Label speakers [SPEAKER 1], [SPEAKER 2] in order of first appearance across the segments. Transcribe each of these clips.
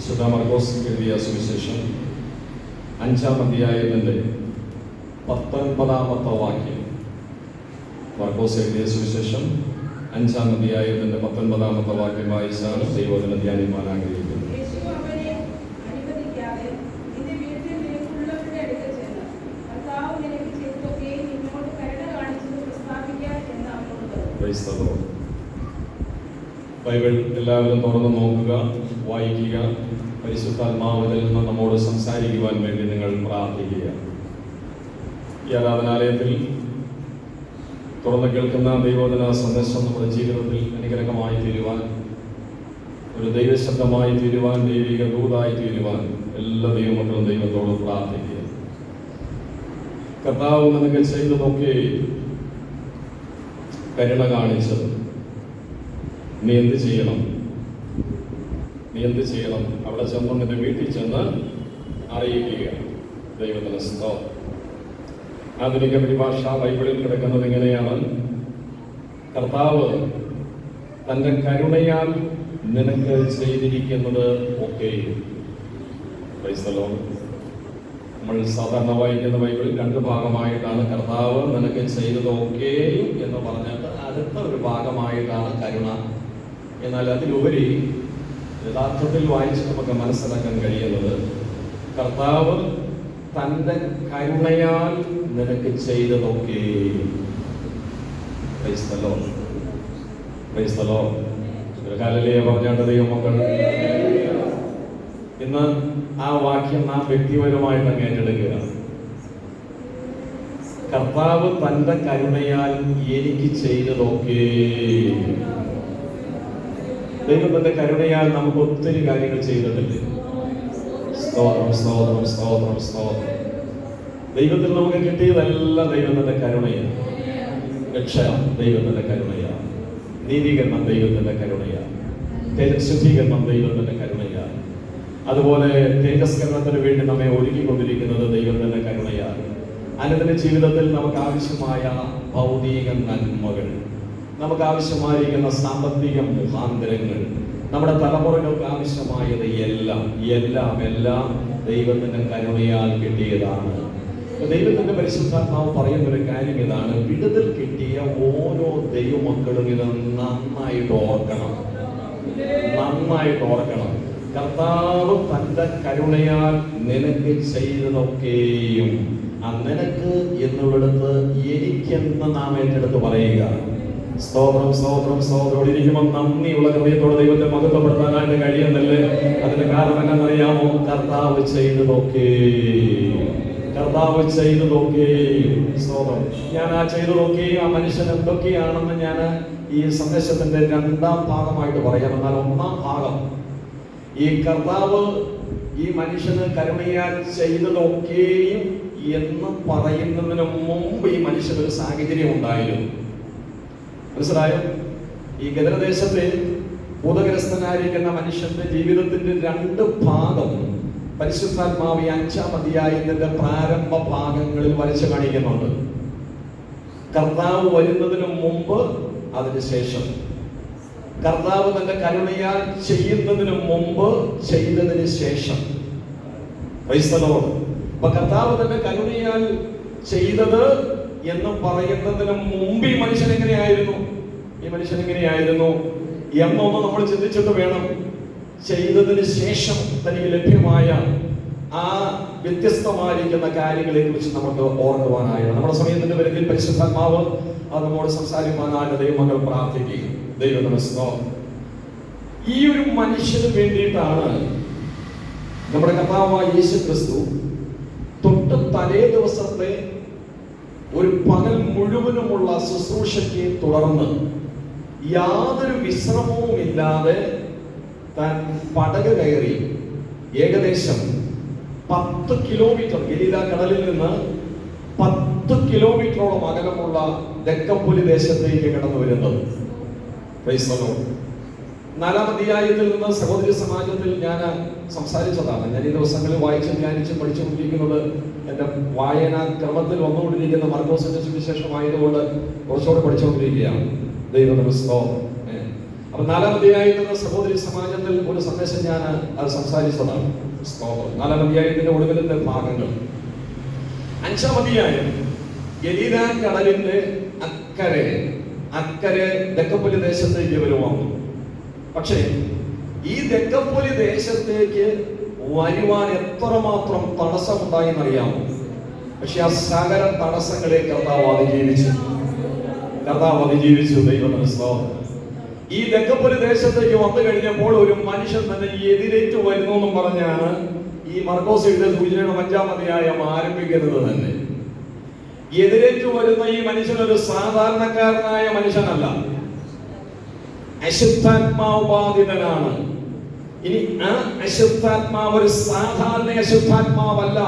[SPEAKER 1] വിശുദ്ധ മർക്കോസ് എഴുതിയ സുവിശേഷം 5-ാം അധ്യായത്തിൻ്റെ 19-ാമത്തെ വാക്യം. മർക്കോസ് എഴുതിയ സുവിശേഷം 5-ാം അധ്യായത്തിൻ്റെ 19-ാമത്തെ വാക്യം വായിച്ചാണ് ദൈവവചനം ധ്യാനിക്കാൻ ആഗ്രഹിക്കുന്നത്. ബൈബിൾ എല്ലാവരും തുറന്ന് നോക്കുക, വായിക്കുക. പരിശുദ്ധാത്മാവിൽ നിന്ന് നമ്മോട് സംസാരിക്കുവാൻ വേണ്ടി നിങ്ങൾ പ്രാർത്ഥിക്കുക. ഈ ആരാധനാലയത്തിൽ തുറന്ന് കേൾക്കുന്ന ദൈവവചന സന്ദേശം നമ്മുടെ ജീവിതത്തിൽ അനുഗ്രഹമായി തീരുവാൻ, ഒരു ദൈവശബ്ദമായി തീരുവാൻ, ദൈവിക ദൂതായി തീരുവാൻ എല്ലാ ദൈവമക്കളും ദൈവത്തോട് പ്രാർത്ഥിക്കുക. കർത്താവ് നിനക്ക് ചെയ്തതൊക്കെ കരുണ കാണിച്ചത്. നീ എന്ത് ചെയ്യണം? അവിടെ ചെന്ന് നിന്റെ വീട്ടിൽ ചെന്ന് അറിയിക്കുക. ദൈവത്തിന് സ്തോത്രം. ആധുനിക പരിഭാഷ ബൈബിളിൽ കിടക്കുന്നത് ഇങ്ങനെയാണ്: കർത്താവ് തൻ്റെ കരുണയാൽ നിനക്ക് ചെയ്തിരിക്കുന്നത് ഒക്കെ. നമ്മൾ സാധാരണ വായിക്കുന്ന ബൈബിളിൽ 2 ഭാഗമായിട്ടാണ് കർത്താവ് നിനക്ക് ചെയ്തതൊക്കെ എന്ന് പറഞ്ഞിട്ട് അടുത്ത ഒരു ഭാഗമായിട്ടാണ് കരുണ. എന്നാൽ അതിലുപരി യഥാർത്ഥത്തിൽ വായിച്ച് നമുക്ക് മനസ്സിലാക്കാൻ കഴിയുന്നത് കർത്താവ് തൻ്റെ കരുണയാൽ നിനക്ക് ചെയ്തതൊക്കെ. ഒരു ഹല്ലേലൂയ പറഞ്ഞാണ്ട് ദൈവമക്കൾ ഇന്ന് ആ വാക്യം നാം വ്യക്തിപരമായിട്ട് അങ്ങ് ഏറ്റെടുക്കുക. കർത്താവ് തൻ്റെ കരുണയാൽ എനിക്ക് ചെയ്തതൊക്കെ. ദൈവത്തിന്റെ കരുണയാൽ നമുക്ക് ഒത്തിരി കാര്യങ്ങൾ ചെയ്തിട്ടില്ലേ? സ്തോത്രം, സ്തോത്രം, സ്തോത്രം, സ്തോത്രം. ദൈവത്തിൽ നമുക്ക് കിട്ടിയതെല്ലാം ദൈവത്തിന്റെ കരുണയാണ്. രക്ഷ ദൈവത്തിന്റെ കരുണയാണ്. നീതീകരണം ദൈവത്തിന്റെ കരുണയാണ്. ശുദ്ധീകരണം ദൈവത്തിന്റെ കരുണയാണ്. അതുപോലെ തേജസ്കരണത്തിന് വേണ്ടി നമ്മെ ഒരുക്കിക്കൊണ്ടിരിക്കുന്നത് ദൈവത്തിന്റെ കരുണയാണ്. അനുദിന ജീവിതത്തിൽ നമുക്ക് ആവശ്യമായ ഭൗതിക നന്മകൾ, നമുക്ക് ആവശ്യമായിരിക്കുന്ന സാമ്പത്തിക മുഖാന്തരങ്ങൾ, നമ്മുടെ തലമുറകൾക്ക് ആവശ്യമായത് എല്ലാം ദൈവത്തിന്റെ കരുണയാൽ കിട്ടിയതാണ്. ദൈവത്തിന്റെ പരിശുദ്ധാത്മാവ് പറയുന്നൊരു കാര്യം ഇതാണ്: വിടുതൽ കിട്ടിയ ഓരോ ദൈവമക്കളും ഇത് നന്നായിട്ട് ഓർക്കണം. കർത്താവ് തന്റെ കരുണയാൽ നിനക്ക് ചെയ്തതൊക്കെയും ആ നിനക്ക് എന്നുള്ളിടത്ത് എനിക്കെന്ന് നാം ഏറ്റെടുത്ത് പറയുക. സ്തോത്രം, സ്തോത്രം, സ്തോത്രം. ഇരിക്കുമ്പോൾ നന്ദിയുള്ള ഹൃദയത്തോടെ ദൈവത്തെ മഹത്വപ്പെടുത്താനായിട്ട് കഴിയുന്നില്ലേ? അതിന്റെ കാരണം എന്നറിയാമോ? കർത്താവ് ചെയ്തതൊക്കെ. സ്തോത്രം. ഞാൻ ആ ചെയ്തതൊക്കെ ആ മനുഷ്യൻ എന്തൊക്കെയാണെന്ന് ഞാൻ ഈ സന്ദേശത്തിന്റെ 2-ാം ഭാഗമായിട്ട് പറയാം. എന്നാൽ 1-ാം ഭാഗം ഈ കർത്താവ് ഈ മനുഷ്യന് കരുണയാൽ ചെയ്തതൊക്കെയും എന്ന് പറയുന്നതിന് മുമ്പ് ഈ മനുഷ്യനൊരു സാഹചര്യം ഉണ്ടായിരുന്നു. മനസ്സിലായോ? ഈ ഗദരദേശത്തെ ഭൂതഗ്രസ്തനായിരിക്കുന്ന മനുഷ്യന്റെ ജീവിതത്തിന്റെ 2 ഭാഗം പരിശുദ്ധാത്മാവ് 5-ാം അധ്യായത്തിന്റെ പ്രാരംഭ ഭാഗങ്ങളിൽ വരച്ചു കാണിക്കുന്നുണ്ട്. കർത്താവ് വരുന്നതിന് മുമ്പ്, അതിനുശേഷം. കർത്താവ് തന്റെ കരുണയാൽ ചെയ്യുന്നതിന് മുമ്പ്, ചെയ്തതിന് ശേഷം. അപ്പൊ കർത്താവ് തന്റെ കരുണയാൽ ചെയ്തത് എന്ന് പറയുന്നതിന് മുമ്പ് ഈ മനുഷ്യൻ എങ്ങനെയായിരുന്നു എന്നൊന്ന് നമ്മൾ ചിന്തിച്ചിട്ട് വേണം ചെയ്തതിന് ശേഷം തനിക്ക് ലഭ്യമായ ആ വ്യത്യസ്തമായിരിക്കുന്ന കാര്യങ്ങളെ കുറിച്ച് നമുക്ക് ഓർക്കുവാനായിരുന്നു. നമ്മുടെ സമയത്തിന്റെ പരിധിയിൽ പരിശുദ്ധാത്മാവ് അത് നമ്മോട് സംസാരിക്കാനായിട്ട് ദൈവമക്കൾ പ്രാർത്ഥിക്കുക. ദൈവത്തിന് സ്തോത്രം. ഈ ഒരു മനുഷ്യന് വേണ്ടിയിട്ടാണ് നമ്മുടെ കർത്താവായ യേശു ക്രിസ്തു തൊട്ട് തലേ ദിവസത്തെ ഒരു പകൽ മുഴുവനുമുള്ള ശുശ്രൂഷയ്ക്ക് തുടർന്ന് യാതൊരു വിശ്രമവും ഇല്ലാതെ താൻ പടക് കയറി ഏകദേശം 10 കിലോമീറ്റർ ഗലീല കടലിൽ നിന്ന് 10 കിലോമീറ്ററോളം അകലമുള്ള ദക്കപ്പൊലി ദേശത്തേക്ക് കടന്നു വരുന്നത്. 4-ാം അധ്യായത്തിൽ നിന്ന് സഹോദരി സമാജത്തിൽ ഞാൻ സംസാരിച്ചതാണ്. ഞാൻ ഈ ദിവസങ്ങളിൽ വായിച്ച് ധ്യാനിച്ച് പഠിച്ചുകൊണ്ടിരിക്കുന്നത് എൻ്റെ വായനാ ക്രമത്തിൽ വന്നുകൊണ്ടിരിക്കുന്ന മർക്കോസിന്റെ സുവിശേഷമായതുകൊണ്ട് കുറച്ചുകൂടെ പഠിച്ചുകൊണ്ടിരിക്കുകയാണ്. ദൈവത്തിന് സ്തോത്രം. അപ്പൊ 4-ാം അധ്യായത്തിന്റെ സഹോദരി സമാജത്തിൽ ഒരു സന്ദേശം ഞാൻ സംസാരിച്ചതാണ്. 4-ാം അധ്യായത്തിന്റെ ഒടുവിലത്തെ ഭാഗങ്ങൾ. 5-ാം അധ്യായം ഗലീലാ കടലിന്റെ അക്കരെ ദെക്കപ്പൊലി ദേശത്തേക്ക് ഇവർ വന്നു. പക്ഷേ ഈ ദെക്കപ്പൊലി ദേശത്തേക്ക് വരുവാൻ എത്രമാത്രം തടസ്സമുണ്ടായെന്നറിയാമോ? പക്ഷെ ആ സകല തടസ്സങ്ങളെ കർത്താവ് അതിജീവിച്ചു. ദൈവത്തിന് സ്തോത്രം. ഈ ദെക്കപ്പൊലി ദേശത്തേക്ക് വന്നു കഴിഞ്ഞപ്പോൾ ഒരു മനുഷ്യൻ തന്നെ എതിരേറ്റു വരുന്നു എന്നും പറഞ്ഞാണ് ഈ മർക്കോസ് എഴുതിയ സൂചനയുടെ 5-ാം അധ്യായം ആരംഭിക്കുന്നത് തന്നെ. എതിരേറ്റു വരുന്ന ഈ മനുഷ്യൻ ഒരു സാധാരണക്കാരനായ മനുഷ്യനല്ല, അശുദ്ധാത്മാവ് ബാധിതനാണ്. ഇനി ആ അശുദ്ധാത്മാവ് ഒരു സാധാരണ അശുദ്ധാത്മാവല്ല,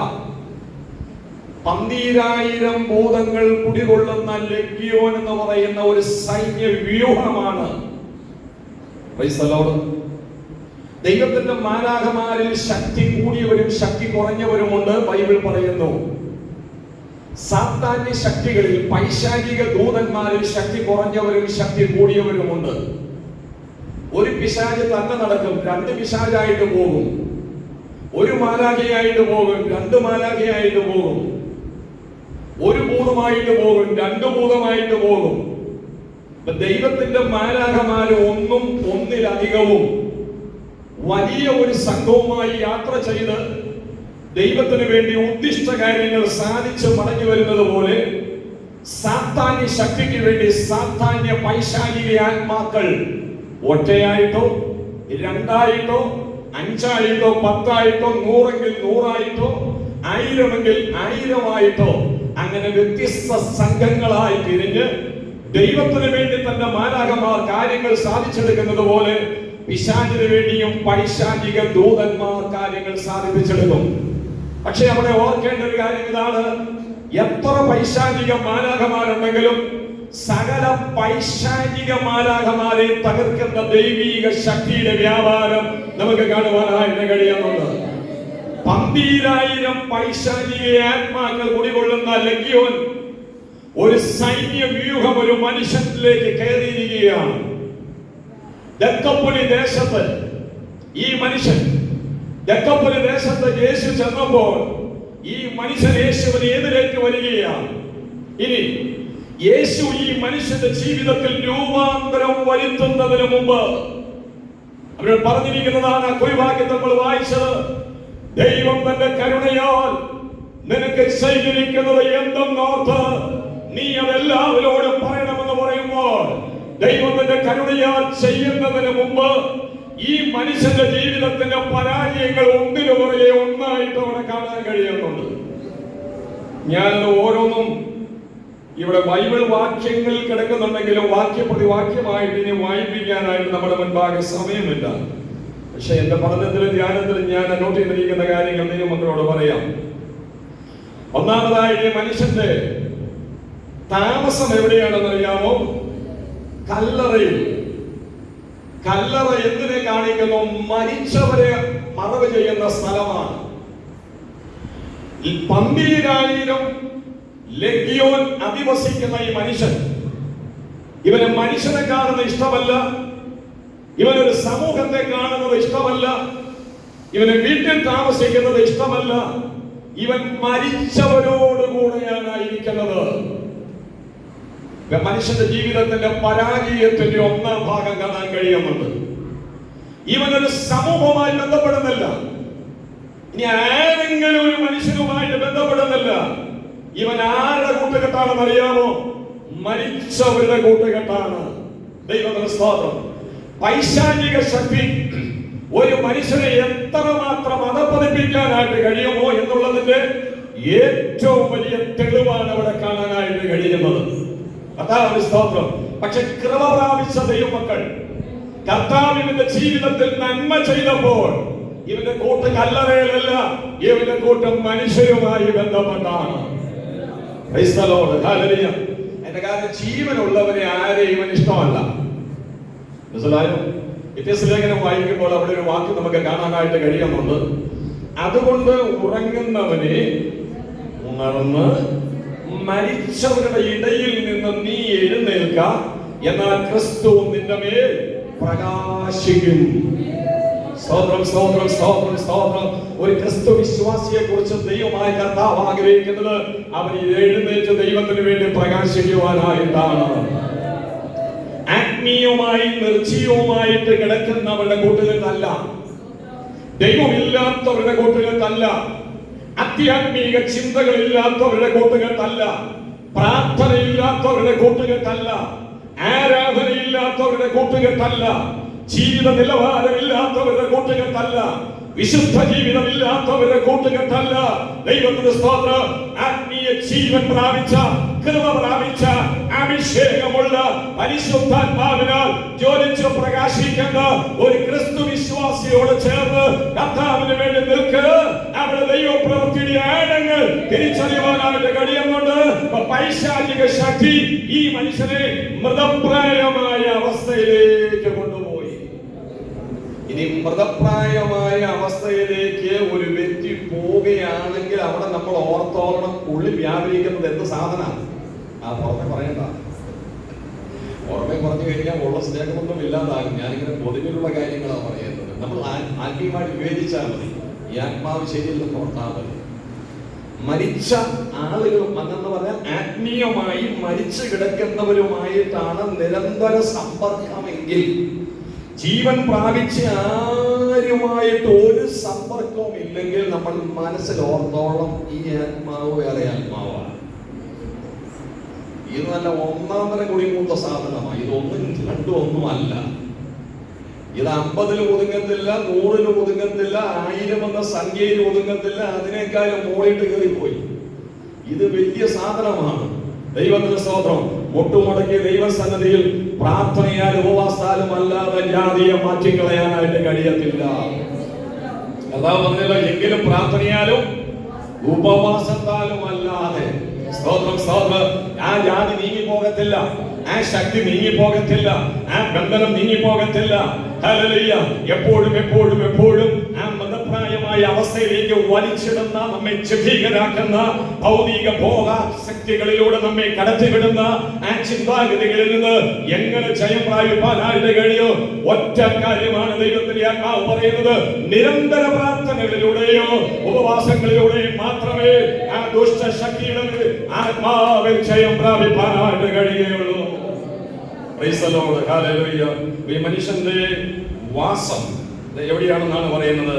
[SPEAKER 1] 12,000 ഭൂതങ്ങൾ കുടികൊള്ളുന്ന ലെഗ്യോൻ എന്ന് പറയുന്ന ഒരു സൈന്യ വ്യൂഹമാണ്. ദൈവത്തിന്റെ മാലാഖമാരിൽ ശക്തി കൂടിയവരും ശക്തി കുറഞ്ഞവരുമുണ്ട്. ബൈബിൾ പറയുന്നു സാത്താന്യ ശക്തികളിൽ പൈശാചിക ദൂതന്മാരിൽ ശക്തി കുറഞ്ഞവരും ശക്തി കൂടിയവരുമുണ്ട്. ഒരു പിശാച് തന്നെ നടക്കും, 2 പിശാചായിട്ട് പോകും. ഒരു മാലാഖയായിട്ട് പോകും, 2 മാലാഖയായിട്ട് പോകും. ഒരു ഭൂതമായിട്ട് പോകും, 2 ഭൂതമായിട്ട് പോകും. ദൈവത്തിന്റെ മാലാഖമാര് ഒന്നിലധികവും വലിയ ഒരു സംഘവുമായി യാത്ര ചെയ്ത് ദൈവത്തിന് വേണ്ടി ഉദ്ദിഷ്ട കാര്യങ്ങൾ സാധിച്ച് മടങ്ങി വരുന്നത് പോലെ സാത്താന്യ ശക്തിക്ക് വേണ്ടി സാത്താന്യ പൈശാചിക ആത്മാക്കൾ ഒറ്റയായിട്ടോ 2ആയിട്ടോ 5ആയിട്ടോ 10ആയിട്ടോ 100എങ്കിൽ 100ആയിട്ടോ 1000എങ്കിൽ 1000ആയിട്ടോ അങ്ങനെ വ്യത്യസ്ത സംഘങ്ങളായി തിരിഞ്ഞ് ദൈവത്തിന് വേണ്ടി തന്റെ മാലാഖമാർ കാര്യങ്ങൾ സാധിച്ചെടുക്കുന്നത് പോലെ പിശാചിന് വേണ്ടിയും പൈശാചിക ദൂതന്മാർ കാര്യങ്ങൾ സാധിപ്പിച്ചെടുക്കും. പക്ഷെ അവിടെ ഓർക്കേണ്ട ഒരു കാര്യം ഇതാണ്, എത്ര പൈശാചിക മാലാഖമാരുണ്ടെങ്കിലും സകല പൈശാചിക മാലാഖമാരെ തകർക്കുന്ന ദൈവീക ശക്തിയുടെ വ്യാപാരം നമുക്ക് കാണുവാനായിട്ട് കഴിയുന്നുണ്ട്. 12,000 പൈശാചിക ആത്മാക്കൾ കുടികൊള്ളുന്ന ലെഗ്യോൻ ഒരു സൈന്യ വ്യൂഹം ഒരു മനുഷ്യനിലേക്ക് കയറിയിരിക്കുകയാണ്. ദെക്കപ്പൊലി ദേശത്ത് ഈ മനുഷ്യൻ ദെക്കപ്പൊലി ദേശത്ത് യേശു ചെന്നപ്പോൾ ഈ മനുഷ്യൻ യേശുവിനെ എതിരേറ്റ് വരികയാണ്. ഇനി യേശു ഈ മനുഷ്യന്റെ ജീവിതത്തിൽ രൂപാന്തരം വരുത്തുന്നതിന് മുമ്പ് അവർ പറഞ്ഞിരിക്കുന്നതാണ്, കുറിവാക്യം നമ്മൾ വായിച്ചത്, ദൈവം തന്റെ കരുണയാൽ നിനക്ക് ചെയ്തിരിക്കുന്നത് എന്തെന്നോർത്ത് നീ അതെല്ലാവരോടും പറയണമെന്ന് പറയുമ്പോൾ ദൈവത്തിന്റെ കരുണയാൽ ചെയ്യുന്നതിന് മുമ്പ് ഈ മനുഷ്യന്റെ ജീവിതത്തിന്റെ പരാജയങ്ങൾ ഒന്നിനു പുറകെ ഒന്നായിട്ട് അവിടെ കാണാൻ കഴിയുന്നുണ്ട്. ഞാനത് ഓരോന്നും ഇവിടെ ബൈബിൾ വാക്യങ്ങൾ കിടക്കുന്നുണ്ടെങ്കിലും വാക്യപ്രതിവാക്യമായിട്ട് ഇനി വായിപ്പിക്കാനായിട്ട് നമ്മുടെ മുൻപാകെ സമയമില്ല. പക്ഷെ എന്റെ പഠനത്തിലും ധ്യാനത്തിലും ഞാൻ നോട്ട് ചെയ്തിരിക്കുന്ന കാര്യങ്ങൾ ദൈവമക്കളോട് പറയാം. ഒന്നാമതായിട്ട് മനുഷ്യന്റെ താമസം എവിടെയാണെന്ന് അറിയാമോ? കല്ലറയിൽ. കല്ലറ എന്തിനെ കാണിക്കുന്നു? മരിച്ചവരെ മറവ് ചെയ്യുന്ന സ്ഥലമാണ്. 12,000 ലെഗ്യോൻ അധിവസിക്കുന്ന ഈ മനുഷ്യൻ, ഇവന് മനുഷ്യനെ കാണുന്ന ഇഷ്ടമല്ല, ഇവനൊരു സമൂഹത്തെ കാണുന്നത് ഇഷ്ടമല്ല, ഇവന് വീട്ടിൽ താമസിക്കുന്നത് ഇഷ്ടമല്ല, ഇവൻ മരിച്ചവരോടുകൂടെയാണ് ഇരിക്കുന്നത്. മനുഷ്യന്റെ ജീവിതത്തിന്റെ പരാജയത്തിന്റെ 1-ാം ഭാഗം കാണാൻ കഴിയുന്നുണ്ട്. ഇവനൊരു സമൂഹവുമായി ബന്ധപ്പെടുന്നില്ല, ഇനി ആരെങ്കിലും ഒരു മനുഷ്യനുമായിട്ട് ബന്ധപ്പെടുന്നില്ല. ഇവൻ ആരുടെ കൂട്ടുകെട്ടാണെന്ന് അറിയാമോ? മരിച്ചവരുടെ കൂട്ടുകെട്ടാണ്. ദൈവത്തിന്റെ സ്തോത്രം. പൈശാചിക ശക്തി ഒരു മനുഷ്യനെ എത്രമാത്രം അധപ്പതിപ്പിക്കാനായിട്ട് കഴിയുമോ എന്നുള്ളതിന്റെ ഏറ്റവും വലിയ തെളിവാണ് അവിടെ കാണാനായിട്ട് കഴിയുന്നത്. കർത്താവിന്റെ സ്തോത്രം. പക്ഷെ കൃപ പ്രാപിച്ച ദൈവമക്കൾ കർത്താവിന്റെ ജീവിതത്തിൽ നന്മ ചെയ്തപ്പോൾ ഇവന്റെ കൂട്ട് കല്ലറയിലല്ല, ഇവന്റെ കൂട്ട് മനുഷ്യരുമായി ബന്ധപ്പെട്ടാണ്. എന്റെ കാര്യം ജീവനുള്ളവരെ ആരെ ഇവൻ ഇഷ്ടമല്ല. മനസ്സിലായോ? വ്യത്യസ്തലേഖനം വായിക്കുമ്പോൾ അവിടെ ഒരു വാക്ക് നമുക്ക് കാണാനായിട്ട് കഴിയുന്നുണ്ട്. അതുകൊണ്ട് ഉറങ്ങുന്നവനെ ഉണർന്ന് മരിച്ചവരുടെ ഇടയിൽ നിന്ന് നീ എഴുന്നേൽക്ക, എന്നാൽ ക്രിസ്തു നിന്റെ മേൽ പ്രകാശിക്കും. സ്തോത്രം, സ്തോത്രം, സ്തോത്രം, സ്തോത്രം. ഒരു ക്രിസ്തു വിശ്വാസിയെ കുറിച്ച് ദൈവമായ കർത്താവ് ആഗ്രഹിക്കുന്നത് അവൻ എഴുന്നേറ്റ് ദൈവത്തിന് വേണ്ടി പ്രകാശിക്കുവാനായിട്ടാണ്. ആത്മീയമായി നിർജീവമായിട്ട് കിടക്കുന്നവരുടെ കൂട്ടുകെട്ടല്ല, ദൈവമില്ലാത്തവരുടെ കൂട്ടുകെട്ടല്ല, ആധ്യാത്മിക ചിന്തകളില്ലാത്തവരുടെ കൂട്ടുകെട്ടല്ല, പ്രാർത്ഥനയില്ലാത്തവരുടെ കൂട്ടുകെട്ടല്ല, ആരാധനയില്ലാത്തവരുടെ കൂട്ടുകെട്ടല്ല, ജീവിത നിലവാരമില്ലാത്തവരുടെ കൂട്ടുകെട്ടല്ല, വിശുദ്ധ ജീവിതമില്ലാത്തവരുടെ കൂട്ടുകെട്ടല്ല. ദൈവത്തിന്റെ സ്തോത്രം. ആത്മീയ ജീവൻ പ്രാപിച്ച, കൃപ പ്രാപിച്ച, അഭിഷേകമുള്ള, പരിശുദ്ധാത്മാവിനാൽ ജ്വലിച്ച് പ്രകാശിക്കുന്ന ഒരു ക്രിസ്തു വിശ്വാസിയോട് ചേർന്ന് കർത്താവിന് വേണ്ടി നിൽക്ക്. അവിടെ ദൈവപ്രവൃത്തിയുടെ ആഴങ്ങൾ തിരിച്ചറിയുവാനായിട്ട് കഴിയുന്നുണ്ട്. പൈശാചിക ശക്തി ഈ മനുഷ്യനെ മൃതപ്രായമായ അവസ്ഥയിലേക്ക് കൊണ്ടുപോയി. ഇനി മൃതപ്രായമായ അവസ്ഥയിലേക്ക് ഒരു വ്യക്തി പോവുകയാണെങ്കിൽ അവിടെ നമ്മൾ ഓർത്തോളണം, ഉള്ളിൽ വ്യാപരിക്കുന്നത് എന്ത് സാധനമാണ്? പുറമെ പറയണ്ട. പുറമെ പറഞ്ഞു കഴിഞ്ഞാൽ ഉള്ള സ്നേഹമൊന്നും ഇല്ലാതാകും. ഞാനിങ്ങനെ പൊതുവിലുള്ള കാര്യങ്ങളാണ് പറയുന്നത്. നമ്മൾ ആത്മീയമായിട്ട് വിവേചിച്ചാൽ മതി. ഈ ആത്മാവ് ശരിയല്ലെന്ന് ഓർത്താൽ മതി. മരിച്ച ആളുകൾ എന്നു പറഞ്ഞാൽ ആത്മീയമായി മരിച്ചു കിടക്കുന്നവരുമായിട്ടാണ് നിരന്തര സമ്പർക്കമെങ്കിൽ, ജീവൻ പ്രാപിച്ച ആരുമായിട്ട് ഒരു സമ്പർക്കവും ഇല്ലെങ്കിൽ നമ്മൾ മനസ്സിൽ ഓർത്തോളം ഈ ആത്മാവ് വേറെ ആത്മാവാണ്. ഇത് നല്ല ഒന്നാമര കുടിമൂത്ത സാധനമാണ്. ഇതൊന്നും രണ്ടും ഒന്നും അല്ല. ഇത് 50 ഒതുങ്ങത്തില്ല, 100 ഒതുങ്ങത്തില്ല, 1000 എന്ന സംഖ്യയിൽ ഒതുങ്ങത്തില്ല. അതിനേക്കാളും മോളിട്ട് കയറിപ്പോയി. ഇത് വലിയ സാധനമാണ്. ദൈവത്തിന്റെ സ്തോത്രം. മുട്ടുമുടക്കി ദൈവസന്നിധിയിൽ പ്രാർത്ഥനയാൽ ഉപവാസാലും അല്ലാതെ ജാതിയെ മാറ്റിക്കളയാനായിട്ട് കഴിയത്തില്ല. കർത്താവ് പറഞ്ഞല്ലോ, എങ്കിലും പ്രാർത്ഥനയാലും ഉപവാസത്താലും അല്ലാതെ. സ്തോത്രം, സ്തോത്രം. ആ ജാതി നീങ്ങിപ്പോകത്തില്ല, ആ ശക്തി നീങ്ങിപ്പോകത്തില്ല, ആ ബന്ധനം നീങ്ങിപ്പോകത്തില്ല. ഹല്ലേലൂയ. എപ്പോഴും എപ്പോഴും എപ്പോഴും ആ മൃതപ്രായമായ അവസ്ഥയിലേക്ക് വലിച്ചിടുന്ന, നമ്മെ ജഡീകരാക്കുന്ന, ഭൗതിക ഭോഗാസക്തികളിലൂടെ നമ്മെ കടത്തിവിടുന്ന ആ ചിന്താഗതികളിൽ നിന്ന് എങ്ങനെ ജയം പ്രാപിപ്പാനായിട്ട് കഴിയും? ഒറ്റ കാര്യമാണ് ദൈവത്തിന്റെ ആത്മാവ് പറയുന്നത്. നിരന്തര പ്രാർത്ഥനകളിലൂടെയോ ഉപവാസങ്ങളിലൂടെയോ മാത്രമേ ആ ദുഷ്ടശക്തിയുടെ ആത്മാവിൽ ജയം പ്രാപിപ്പാനായിട്ട് കഴിയുകയുള്ളൂ. ഈ മനുഷ്യന്റെ വാസം എവിടെയാണെന്നാണ് പറയുന്നത്?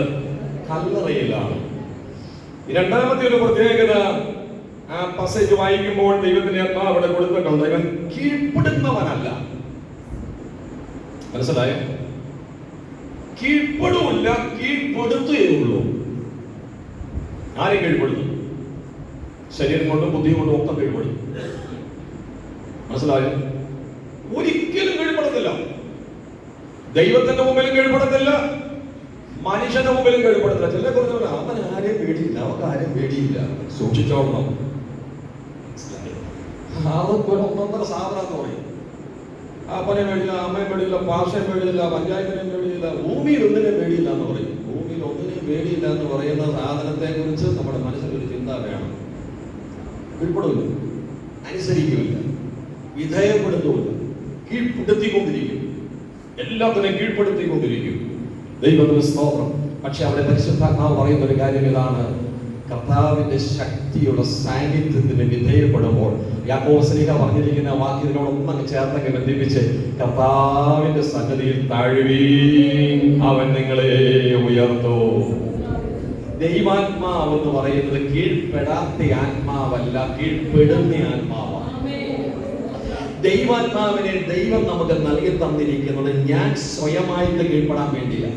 [SPEAKER 1] കല്ലറയിലാണ്. രണ്ടാമത്തെ ഒരു പ്രത്യേകത ആ പാസേജ് വായിക്കുമ്പോൾ ദൈവത്തിന്റെ ആത്മാവ് അവിടെ കൊടുത്തിട്ടുണ്ട്. ഇവൻ കീഴ്പ്പെടുന്നവനല്ല. മനസ്സിലായോ? കീഴ്പ്പെടുമില്ല, കീഴ്പ്പെടുത്തുകയുള്ളൂ. ആരെയും കീഴ്പ്പെടുത്തും? ശരീരം കൊണ്ടും ബുദ്ധി കൊണ്ടും ഒക്കെ കീഴ്പ്പെടും. മനസ്സിലായോ? ഒരിക്കലും കീഴ്പ്പെടത്തില്ല. ദൈവത്തിന്റെ മുമ്പിലും കീഴ്പ്പെടത്തില്ല, മനുഷ്യന്റെ മുമ്പിലും കീഴ്പ്പെടത്തില്ല. ചില കുറച്ച് അവൻ ആരെയും പേടിയില്ല, അവർക്ക് ആരെയും പേടിയില്ല. സൂക്ഷിച്ചോളണം. അതൊക്കെ ഒന്നൊന്നര സാധനം എന്ന് പറയും. അപ്പനെ പേടിയില്ല, അമ്മയെ പേടിയില്ല, ഭാഷയെ പേടിയില്ല, പഞ്ചായത്തിനെയും പേടിയില്ല, ഭൂമിയിൽ ഒന്നിനെയും പേടിയില്ല എന്ന് പറയും. ഭൂമിയിൽ ഒന്നിനെയും പേടിയില്ല എന്ന് പറയുന്ന സാധനത്തെ കുറിച്ച് നമ്മുടെ മനസ്സിലൊരു ചിന്ത വേണം. കീഴ്പ്പെടുമില്ല, അനുസരിക്കുമില്ല, വിധേയപ്പെടുത്തുമില്ല, കീഴ്പ്പെടുത്തിക്കൊണ്ടിരിക്കും. എല്ലാത്തിനെയും കീഴ്പ്പെടുത്തിക്കൊണ്ടിരിക്കും. ദൈവത്തിന് സ്തോത്രം. പക്ഷെ അവിടെ പരിശുദ്ധാത്മാവ് പറയുന്ന ഒരു കാര്യം ഇതാണ്: കർത്താവിന്റെ ശക്തിയുള്ള സാന്നിധ്യത്തിന് വിധേയപ്പെടുമ്പോൾ, യാക്കോബ് പറഞ്ഞിരിക്കുന്ന വാക്യത്തിനോടൊന്നും അങ്ങ് ചേർത്തങ്ങ് ബന്ധിപ്പിച്ച്, കർത്താവിന്റെ സന്നിധിയിൽ താഴുവീൻ, അവൻ നിങ്ങളെ ഉയർത്തോ. ദൈവാത്മാവ് എന്ന് പറയുന്നത് കീഴ്പ്പെടാത്ത ആത്മാവല്ല, കീഴ്പ്പെടുന്ന ആത്മാവാണ്. ദൈവാത്മാവിനെ ദൈവം നമുക്ക് നൽകി തന്നിരിക്കുന്നത് ഞാൻ സ്വയമായിട്ട് കീഴ്പ്പെടാൻ വേണ്ടിയില്ല.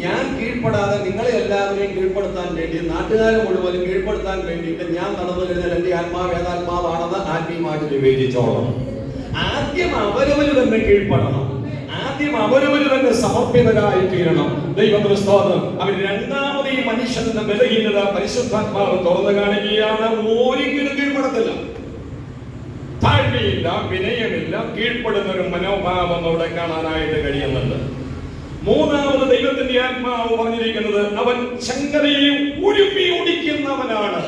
[SPEAKER 1] ഞാൻ കീഴ്പ്പെടാതെ നിങ്ങളെ എല്ലാവരെയും കീഴ്പ്പെടുത്താൻ വേണ്ടി, നാട്ടുകാരെ മുഴുവനും കീഴ്പ്പെടുത്താൻ വേണ്ടിയിട്ട് ഞാൻ നടന്നു കഴിഞ്ഞാൽ എന്റെ ആത്മാവ് ഏതാത്മാവാണെന്ന് ആത്മീയമായിട്ട് വിവേചിച്ചോളണം. ആദ്യം അവരവര് തന്നെ കീഴ്പ്പെടണം. ആദ്യം അവരവര് തന്നെ സമർപ്പിതരായി തീരണം. ദൈവത്തിന്റെ സ്തോത്രം. അവൻ രണ്ടാമത് ഈ മനുഷ്യന്റെ ബലഹീനത പരിശുദ്ധാത്മാവ് തുറന്നു കാണിക്കുകയാണ്. ഒരിക്കലും കീഴ്പ്പെടത്തില്ല, താഴ്മയില്ല, വിനയമില്ല, കീഴ്പ്പെടുന്ന ഒരു മനോഭാവം അവിടെ കാണാനായിട്ട് കഴിയുന്നുണ്ട്. മൂന്നാമത് ദൈവത്തിന്റെ ആത്മാവ് പറഞ്ഞിരിക്കുന്നത് അവൻ ചങ്ങലയെ ഉരുമ്മി ഒടിക്കുന്നവനാണ്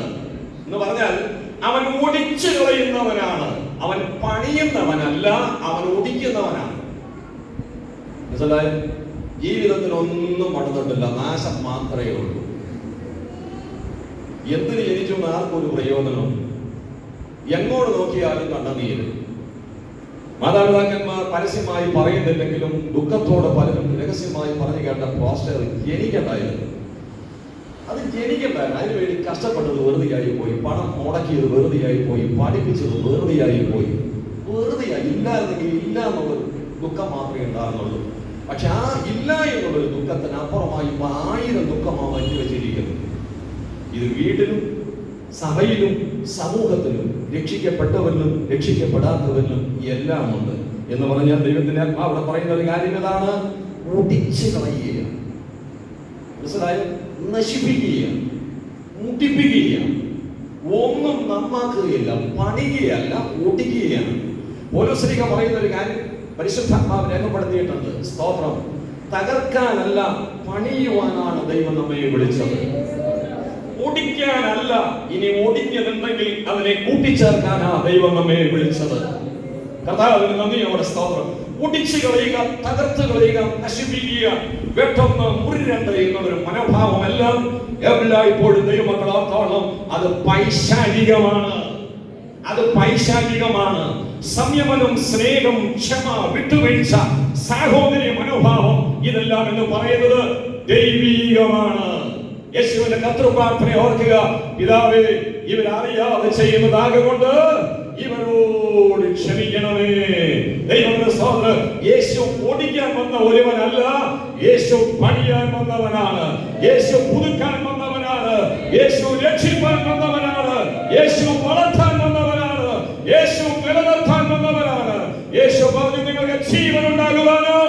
[SPEAKER 1] എന്ന് പറഞ്ഞാൽ അവൻ ഒടിച്ചു കളയുന്നവനാണ്. അവൻ പണിയുന്നവനല്ല, അവൻ ഒടിക്കുന്നവനാണ്. മനസ്സിലായോ? ജീവിതത്തിൽ ഒന്നും പണിതിട്ടില്ല, നാശം മാത്രമേ ഉള്ളൂ. എന്തിന് ജനിച്ചു ആർക്കൊരു പ്രയോജനം? എങ്ങോട്ട് നോക്കിയാലും കണ്ണുനീര്. മാതാപിതാക്കന്മാർ പരസ്യമായി പറയുന്നില്ലെങ്കിലും ദുഃഖത്തോടെ പലരും രഹസ്യമായി പറഞ്ഞു കേട്ട പോസ്റ്റർ ജനിക്കണ്ടായിരുന്നു. അത് ജനിക്കണ്ടായിരുന്നു. അതിനുവേണ്ടി കഷ്ടപ്പെട്ടത് വെറുതെയായി പോയി, പണം മുടക്കിയത് വെറുതെയായി പോയി, പഠിപ്പിച്ചത് വെറുതെയായി പോയി. വെറുതെയായി. ഇല്ലായിരുന്നെങ്കിൽ ഇല്ല എന്നുള്ളൊരു ദുഃഖം മാത്രമേ ഉണ്ടാകുന്നുള്ളൂ. പക്ഷെ ആ ഇല്ല എന്നുള്ളൊരു ദുഃഖത്തിന് അപ്പുറമായി 1000 ദുഃഖമാണ് മാറ്റി വെച്ചിരിക്കുന്നത്. ഇത് വീട്ടിലും സഭയിലും സമൂഹത്തിലും രക്ഷിക്കപ്പെട്ടവരിലും രക്ഷിക്കപ്പെടാത്തവരിലും എല്ലാം ഉണ്ട് എന്ന് പറഞ്ഞാൽ ദൈവത്തിന്റെ അവിടെ പറയുന്ന ഒരു കാര്യം ഇതാണ്: ഒടിച്ചു കളയുക. മനസ്സിലായോ? നശിപ്പിക്കുക, മുട്ടിപ്പിക്കുക, ഒന്നും നന്നാക്കുകയില്ല, പണിയുകയല്ല, ഒടിക്കുകയാണ്. പൗലോസ് പറയുന്ന ഒരു കാര്യം പരിശുദ്ധാത്മാവ് രേഖപ്പെടുത്തിയിട്ടുണ്ട്. സ്തോത്രം. തകർക്കാനല്ല, പണിയുവാനാണ് ദൈവം നമ്മെ വിളിച്ചത്. ഒടിക്കാനല്ല. ഇനി ഒടിഞ്ഞതുണ്ടെങ്കിൽ അതിനെ കൂട്ടിച്ചേർക്കാനാ ദൈവം നമ്മെ വിളിച്ചത്. കർത്താവിന് നന്ദിയോടെ സ്തോത്രം. ഒടിച്ചു കളയുക, തകർത്ത് കളയുക, നശിപ്പിക്കുക, വെട്ടൊന്ന് മുറിരണ്ട എന്നൊരു മനോഭാവമെല്ലാം എല്ലായ്പ്പോഴും ദൈവമക്കളോർത്തോളം അത് പൈശാചികമാണ്. അത് പൈശാചികമാണ്. സംയമനം, സ്നേഹം, ക്ഷമ, വിട്ടുവീഴ്ച, സാഹോദര്യ മനോഭാവം, ഇതെല്ലാം എന്ന് പറയുന്നത് ദൈവീകമാണ്. യേശുവിന്റെ കർത്തൃപ്രാർത്ഥന ഓർക്കുക: പിതാവേ, ഇവരറിയാതെ ചെയ്യുന്നതാകൊണ്ട് ഇവരോട് ക്ഷമിക്കണമേ. ദൈവത്തിന്റെ സഹോദരൻ, യേശു ഓടിക്കാൻ വന്ന ഒരുവനല്ല, യേശു പണിയാൻ വന്നവനാണ്. യേശു പുതുക്കാൻ വന്നവനാണ്. യേശു രക്ഷിപ്പാൻ വന്നവനാണ്. യേശു വളർത്താൻ വന്നവനാണ്. യേശു നിലനിർത്താൻ വന്നവനാണ്. യേശു പറഞ്ഞു, നിങ്ങൾക്ക് ജീവൻ ഉണ്ടാകുവാനോ,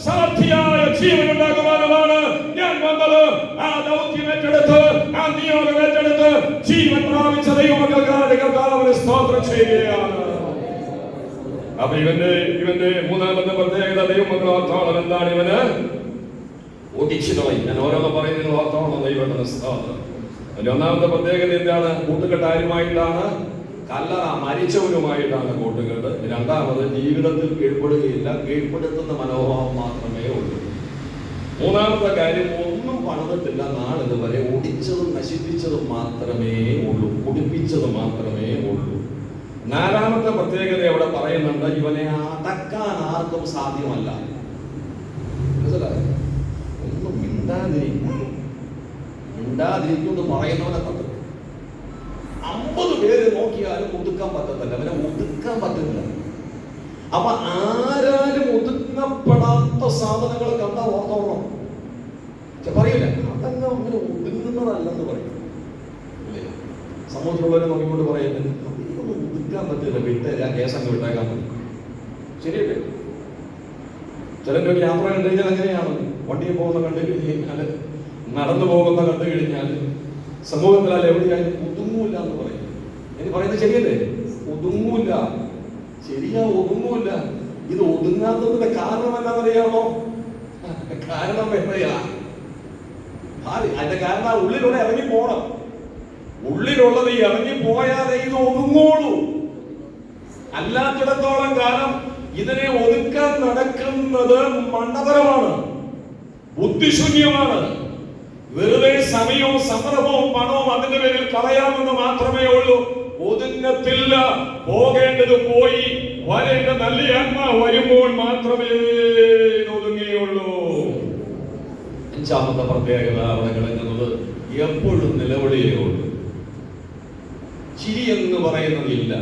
[SPEAKER 1] സാധ്യമായ ജീവൻ ഉണ്ടാകുവാനുമാണ് ഞാൻ വന്നത്. ആ ദൗത്യം ഏറ്റെടുത്ത്, ആ നിയോഗം ഏറ്റെടുത്ത് ജീവൻ പ്രാപിച്ച ദൈവമക്കൾക്കാരുടെ കർത്താവിനെ സ്തോത്രം ചെയ്യുകയാണ്. അപ്പൊ ഇവന്റെ മൂന്നാമത്തെ പ്രത്യേകത ദൈവമക്കൾ ഓർത്തോളം എന്താണ്? ഇവന് ഒടിച്ചു കളയും. ഞാൻ ഓരോന്ന് പറയുന്നത് ഓർത്തോളം ദൈവത്തിന്റെ സ്തോത്രം. അതിന്റെ ഒന്നാമത്തെ പ്രത്യേകത എന്താണ്? കൂട്ടുകെട്ടാരുമായിട്ടാണ്? കല്ലറ മരിച്ചവരുമായിട്ടാണ് കൂട്ടുകെട്ട്. രണ്ടാമത് ജീവിതത്തിൽ കീഴ്പ്പെടുകയില്ല, കീഴ്പ്പെടുത്തുന്ന മനോഭാവം മാത്രമേ ഉള്ളൂ. മൂന്നാമത്തെ കാര്യം, ഒന്നും പണിതിട്ടില്ല നാളിതുവരെ, ഒടിച്ചതും നശിപ്പിച്ചതും മാത്രമേ ഉള്ളൂ, കുടിപ്പിച്ചത് മാത്രമേ ഉള്ളൂ. നാലാമത്തെ പ്രത്യേകത അവിടെ പറയുന്നുണ്ട്: ഇവനെ അടക്കാൻ ആർക്കും സാധ്യമല്ല. ഒന്നും മിണ്ടാതിരിക്കുന്നു പറയുന്നവനെ കണ്ടു 50 പേര് നോക്കിയാലും ഒതുക്കാൻ പറ്റത്തില്ല. അവനെ ഒതുക്കാൻ പറ്റില്ല. അപ്പൊ ആരാലും ഒതുങ്ങപ്പെടാത്ത സാധനങ്ങൾ കണ്ടാ ഓർത്തോളണം. പറയില്ല, അതന്നെ അങ്ങനെ ഒതുങ്ങുന്നതല്ലെന്ന് പറയും. അല്ലേ? സമൂഹത്തിലുള്ളവരെ നോക്കിക്കൊണ്ട് പറയുന്നത് അതൊന്നും ഒതുക്കാൻ പറ്റില്ല, വിട്ടേരാ, കേസങ്ങ് വിട്ടേക്കാൻ പറ്റും. ശരിയല്ലേ? ചിലരുടെ ഒരു യാത്ര കണ്ടു കഴിഞ്ഞാൽ അങ്ങനെയാണ്. വണ്ടിയിൽ പോകുന്ന കണ്ടു കഴിഞ്ഞാൽ, നടന്നു പോകുന്ന കണ്ടു കഴിഞ്ഞാൽ, സമൂഹത്തിൽ എവിടെയായാലും ഒതുങ്ങൂല്ല എന്ന് പറയും. എനിക്ക് പറയുന്നത് ശരിയല്ലേ? ഒതുങ്ങൂല്ല. ശരിയാ, ഒതുങ്ങൂല്ല. ഇത് ഒതുങ്ങാത്തതിന്റെ കാരണം എന്താണെന്നറിയാമോ? കാരണം എത്രയാ? അതിന്റെ കാരണം ഉള്ളിലൂടെ ഇറങ്ങി പോണം. ഉള്ളിലുള്ളത് ഇറങ്ങി പോയാലേ ഇത് ഒതുങ്ങോളൂ. അല്ലാത്തിടത്തോളം കാലം ഇതിനെ ഒതുക്കാൻ നടക്കുന്നത് മണ്ടതരമാണ്, ബുദ്ധിശൂന്യമാണ്. വെറുതെ സമയവും സന്ദർഭവും പണവും അതിന്റെ പേരിൽ കളയാമെന്ന് മാത്രമേ ഉള്ളൂ. ഒതുങ്ങത്തില്ല. പോകേണ്ടത് പോയി, വരേണ്ട നല്ല ആത്മാ വരുമ്പോൾ മാത്രമേ ഒതുങ്ങുകയുള്ളൂ. അഞ്ചാമത്തെ പ്രത്യേകത അവിടെ കിടക്കുന്നത് എപ്പോഴും നിലവിളിയേ ഉള്ളൂ. ചിരി എന്ന് പറയുന്നതില്ല.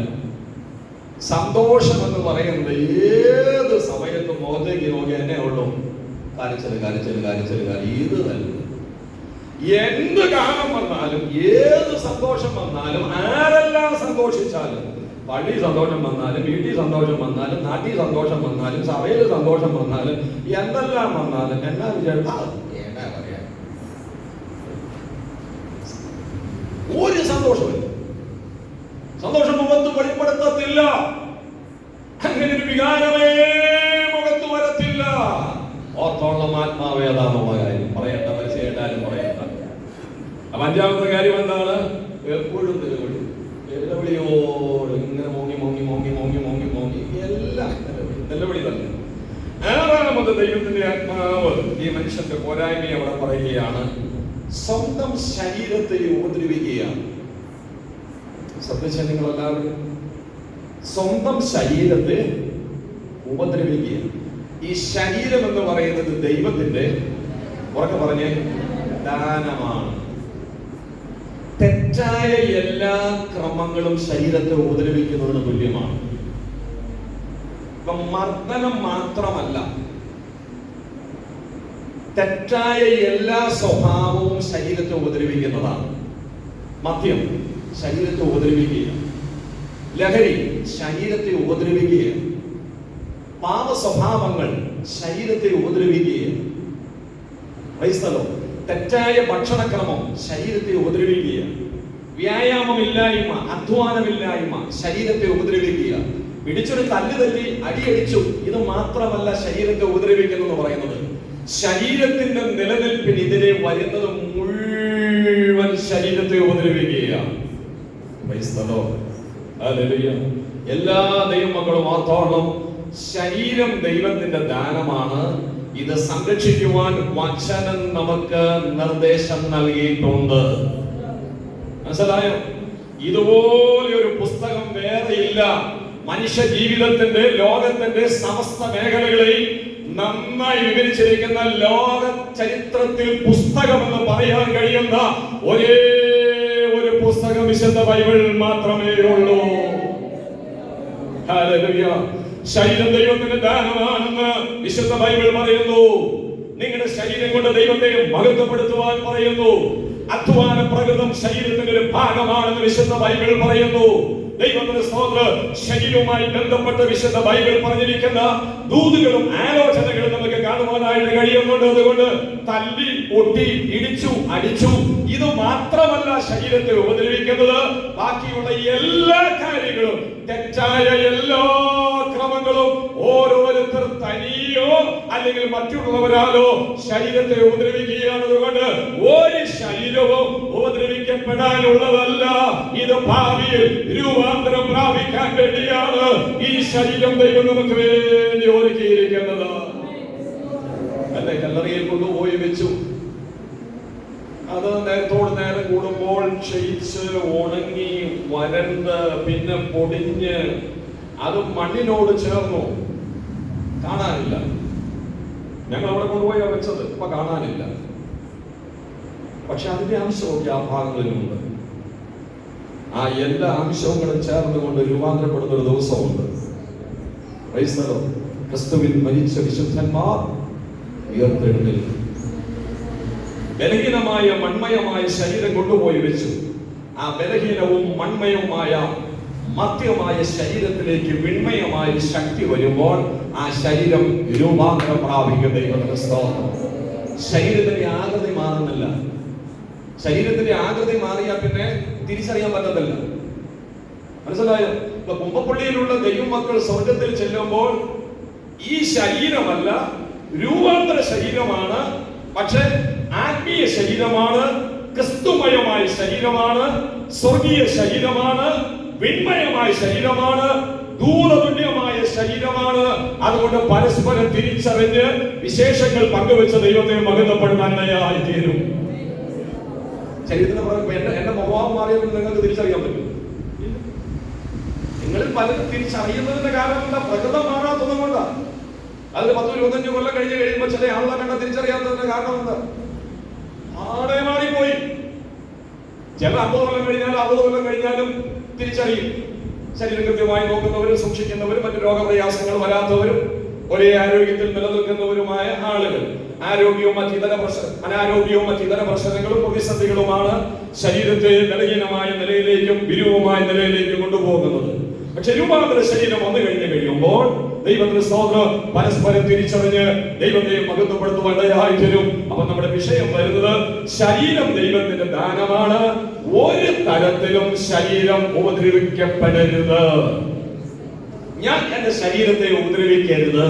[SPEAKER 1] സന്തോഷം എന്ന് പറയുന്നത് ഏത് സമയത്തും മുഖത്തേക്ക് നോക്കി തന്നെ ഉള്ളൂ. കരച്ചല് കരച്ചല് കരച്ചല് കരി. ഇത് തന്നെ എന്ത് കാലം വന്നാലും, ഏത് സന്തോഷം വന്നാലും, ആരെല്ലാം സന്തോഷിച്ചാലും, പള്ളി സന്തോഷം വന്നാലും, വീട്ടിൽ സന്തോഷം വന്നാലും, നാട്ടിൽ സന്തോഷം വന്നാലും, സഭയിൽ സന്തോഷം വന്നാലും, എന്തെല്ലാം വന്നാലും എന്നാ വിചാരിച്ചാ എന്നാ പറയാ, ഒരു സന്തോഷമില്ല. സന്തോഷം മുഖത്ത് വെളിപ്പെടുത്തത്തില്ല. അങ്ങനെ ഒരു വികാരമേ മുഖത്ത് വരത്തില്ല. ഓർത്തോളം ആത്മാവേദാന്നുള്ള കാര്യം പറയേണ്ട, മനസ്സിലായാലും പറയേണ്ട. അപ്പൊ അഞ്ചാമത്തെ കാര്യം എന്താണ്? എപ്പോഴും നിലവിളി. നിലവിളിയോട് ഇങ്ങനെ മോങ്ങി മോങ്ങി മോങ്ങി മോങ്ങി മോങ്ങി മോങ്ങി എല്ലാം നിലവിളി തന്നെ. ആറാമത്തെ മൂന്നാമത്തെ ദൈവത്തിന്റെ ആത്മാവ് ഈ മനുഷ്യന്റെ പോരായ്മയെ അവിടെ പറയുകയാണ്, സ്വന്തം ശരീരത്തെ ഉപദ്രവിക്കുകയാണ്. ശ്രദ്ധിച്ച നിങ്ങളെല്ലാവരും, സ്വന്തം ശരീരത്തെ ഉപദ്രവിക്കുക. ഈ ശരീരം എന്ന് പറയുന്നത് ദൈവത്തിന്റെ, ഉറക്കെ പറഞ്ഞേ, ദാനമാണ്. തെറ്റായ എല്ലാ ക്രമങ്ങളും ശരീരത്തെ ഉപദ്രവിക്കുന്നതിന് തുല്യമാണ്. മർദ്ദനം മാത്രമല്ല, തെറ്റായ എല്ലാ സ്വഭാവവും ശരീരത്തെ ഉപദ്രവിക്കുന്നതാണ്. മദ്യം ശരീരത്തെ ഉപദ്രവിക്കുക, ലഹരി ശരീരത്തെ ഉപദ്രവിക്കുക, പാപ സ്വഭാവങ്ങൾ ശരീരത്തെ ഉപദ്രവിക്കുക, തെറ്റായ ഭക്ഷണക്രമം ശരീരത്തെ ഉപദ്രവിക്കുക, വ്യായാമമില്ലായ്മ, അധ്വാനമില്ലായ്മ ശരീരത്തെ ഉപദ്രവിക്കുക, പിടിച്ചൊരു തല്ല് തല്ലി അടിയടിച്ചു, ഇത് മാത്രമല്ല ശരീരത്തെ ഉപദ്രവിക്കുന്നു പറയുന്നത്. ശരീരത്തിന്റെ നിലനിൽപ്പിനെതിരെ വരുന്നത് മുഴുവൻ ശരീരത്തെ ഉപദ്രവിക്കുകയാണ്. എല്ലാ ദൈവമക്കളും ഓർത്തോളം, ശരീരം ദൈവത്തിന്റെ ദാനമാണ്. ഇത് സംരക്ഷിക്കുവാൻ വചനം നമുക്ക് നിർദ്ദേശം നൽകിയിട്ടുണ്ട്. മനസ്സിലായോ? ഇതുപോലെ ഒരു പുസ്തകം വേറെയില്ല. മനുഷ്യ ജീവിതത്തിന്റെ, ലോകത്തിന്റെ സമസ്ത മേഖലകളെയും നന്നായി വിവരിച്ചിരിക്കുന്ന, ലോക ചരിത്രത്തിൽ പുസ്തകം എന്ന് പറയാൻ കഴിയുന്ന ഒരേ ഒരു പുസ്തകം വിശുദ്ധ ബൈബിൾ മാത്രമേ ഉള്ളൂ. ഹല്ലേലൂയ. ശരീരം ദൈവത്തിന്റെ ദാനമാണെന്ന് വിശുദ്ധ ബൈബിൾ പറയുന്നു. നിങ്ങളുടെ ശരീരം കൊണ്ട് ദൈവത്തെ മഹത്വപ്പെടുത്തുവാൻ പറയുന്നു. അധ്വാന പ്രകൃതം ശരീരത്തിന്റെ ഒരു ഭാഗമാണെന്ന് വിശുദ്ധ ബൈബിൾ പറയുന്നു. ദൈവത്തിന്റെ സ്തോത്രം. ശരീരവുമായി ബന്ധപ്പെട്ട് വിശുദ്ധ ബൈബിൾ പറഞ്ഞിരിക്കുന്ന ദൂതുകളും ആലോചനകളും നമുക്ക് കാണുവാനായിട്ട് കഴിയുന്നുണ്ട്. അതുകൊണ്ട് തല്ലി പൊട്ടി ഇടിച്ചു അടിച്ചു ഇത് മാത്രമല്ല ശരീരത്തെ ഉപദ്രവിക്കുന്നത്, ബാക്കിയുള്ള എല്ലാ കാര്യങ്ങളും, തെറ്റായ എല്ലാ ക്രമങ്ങളും ഓരോരുത്തർ തനിയോ അല്ലെങ്കിൽ മറ്റുള്ളവരാലോ ശരീരത്തെ ഉപദ്രവിക്കുകയാണ്. അതുകൊണ്ട് ഒരു ശരീരവും ഉപദ്രവിക്കപ്പെടാനുള്ളതല്ല. ഇത് ഭാവിയിൽ രൂപാന്തരം പ്രാപിക്കാൻ വേണ്ടിയാണ് ഈ ശരീരം ദൈവം നമുക്ക് വേണ്ടി ഒരുക്കിയിരിക്കുന്നത്. അല്ലെ, കല്ലറയിൽ കൊണ്ടുപോയി വെച്ചു. അത് നേരത്തോട് നേരം കൂടുമ്പോൾ ക്ഷയിച്ച് ഉണങ്ങി വരണ്ട് പിന്നെ പൊടിഞ്ഞ് അത് മണ്ണിനോട് ചേർന്നു. കാണാനില്ല. ഞങ്ങൾ അവിടെ കൊണ്ടുപോയി വെച്ചത് ഇപ്പൊ കാണാനില്ല. പക്ഷെ അതിന്റെ അംശമൊക്കെ ആ ഭാഗങ്ങളിലുണ്ട്. ആ എല്ലാ അംശങ്ങളും ചേർന്നുകൊണ്ട് രൂപാന്തരപ്പെടുന്ന ഒരു ദിവസമുണ്ട്. ക്രിസ്തുവിൽ മരിച്ച വിശുദ്ധന്മാർ ഉയർത്തെഴുന്നേൽക്കും. ബലഹീനമായ മൺമയമായ ശരീരം കൊണ്ടുപോയി വെച്ചു. ആ ബലഹീനവും മൺമയവുമായ മധ്യമായ ശരീരത്തിലേക്ക് വിൺമയമായ ശക്തി വരുമ്പോൾ ആ ശരീരം രൂപാന്തരം പ്രാപിക്കും. ദൈവത്തിന്റെ സ്തോത്രം. ശരീരത്തിന്റെ ആകൃതി മാറുന്നില്ല. ശരീരത്തിന്റെ ആകൃതി മാറിയാൽ പിന്നെ തിരിച്ചറിയാൻ പറ്റത്തില്ല. മനസ്സിലായോ? ഇപ്പൊ കുമ്പപ്പള്ളിയിലുള്ള ദൈവമക്കൾ സ്വർഗത്തിൽ ചെല്ലുമ്പോൾ ഈ ശരീരമല്ല, രൂപാന്തര ശരീരമാണ്. പക്ഷെ ആത്മീയ ശരീരമാണ്, ക്രിസ്തുമയമായ ശരീരമാണ്, സ്വർഗീയ ശരീരമാണ്, വിൺമയമായ ശരീരമാണ്, ദൂതതുല്യമായ ശരീരമാണ്. അതുകൊണ്ട് പരസ്പരം തിരിച്ചറിഞ്ഞ് വിശേഷങ്ങൾ പങ്കുവെച്ച ദൈവത്തെ മഹത്വപ്പെടുത്താനായി തീരും. ശരീരത്തിന് എന്റെ മുഖഭാവം മാറിയപ്പോൾ നിങ്ങൾക്ക് തിരിച്ചറിയാൻ പറ്റും. നിങ്ങളിൽ പലരും തിരിച്ചറിയുന്നതിന്റെ കാരണം എന്താ? പ്രകൃതം മാറാത്തതും കൊണ്ടാണ്. അതിന് 10-25 കൊല്ലം കഴിഞ്ഞ് കഴിയുമ്പോൾ ചില ആളുകളെ കണ്ട തിരിച്ചറിയാത്തതിന്റെ കാരണം എന്താ? ആടെ മാറിപ്പോയി. ചില 50 കൊല്ലം കഴിഞ്ഞാലും 60 കൊല്ലം കഴിഞ്ഞാലും തിരിച്ചറിയും. ശരീരം കൃത്യമായി നോക്കുന്നവരും സൂക്ഷിക്കുന്നവരും മറ്റു രോഗപ്രയാസങ്ങൾ വരാത്തവരും ഒരേ ആരോഗ്യത്തിൽ നിലനിൽക്കുന്നവരുമായ ആളുകൾ. ആരോഗ്യവും അനാരോഗ്യവും മറ്റിതര പ്രശ്നങ്ങളും പ്രതിസന്ധികളുമാണ് ശരീരത്തെ ബലഹീനമായ നിലയിലേക്കും വിരൂപമായ നിലയിലേക്കും കൊണ്ടുപോകുന്നത്. പക്ഷെ രൂപാന്തര ശരീരം വന്നു കഴിയുമ്പോൾ ദൈവത്തിന്റെ സ്തോത്രം പരസ്പരം തിരിച്ചറിഞ്ഞ് ദൈവത്തെ മഹത്വപ്പെടുത്തുവാനായി തരും. അപ്പൊ നമ്മുടെ വിഷയം വരുന്നത്, ശരീരം ദൈവത്തിന്റെ ദാനമാണ്. ഒരു തരത്തിലും ശരീരം ഉപദ്രവിക്കപ്പെടരുത്. ഞാൻ എന്റെ ശരീരത്തെ ഉപദ്രവിക്കരുത്.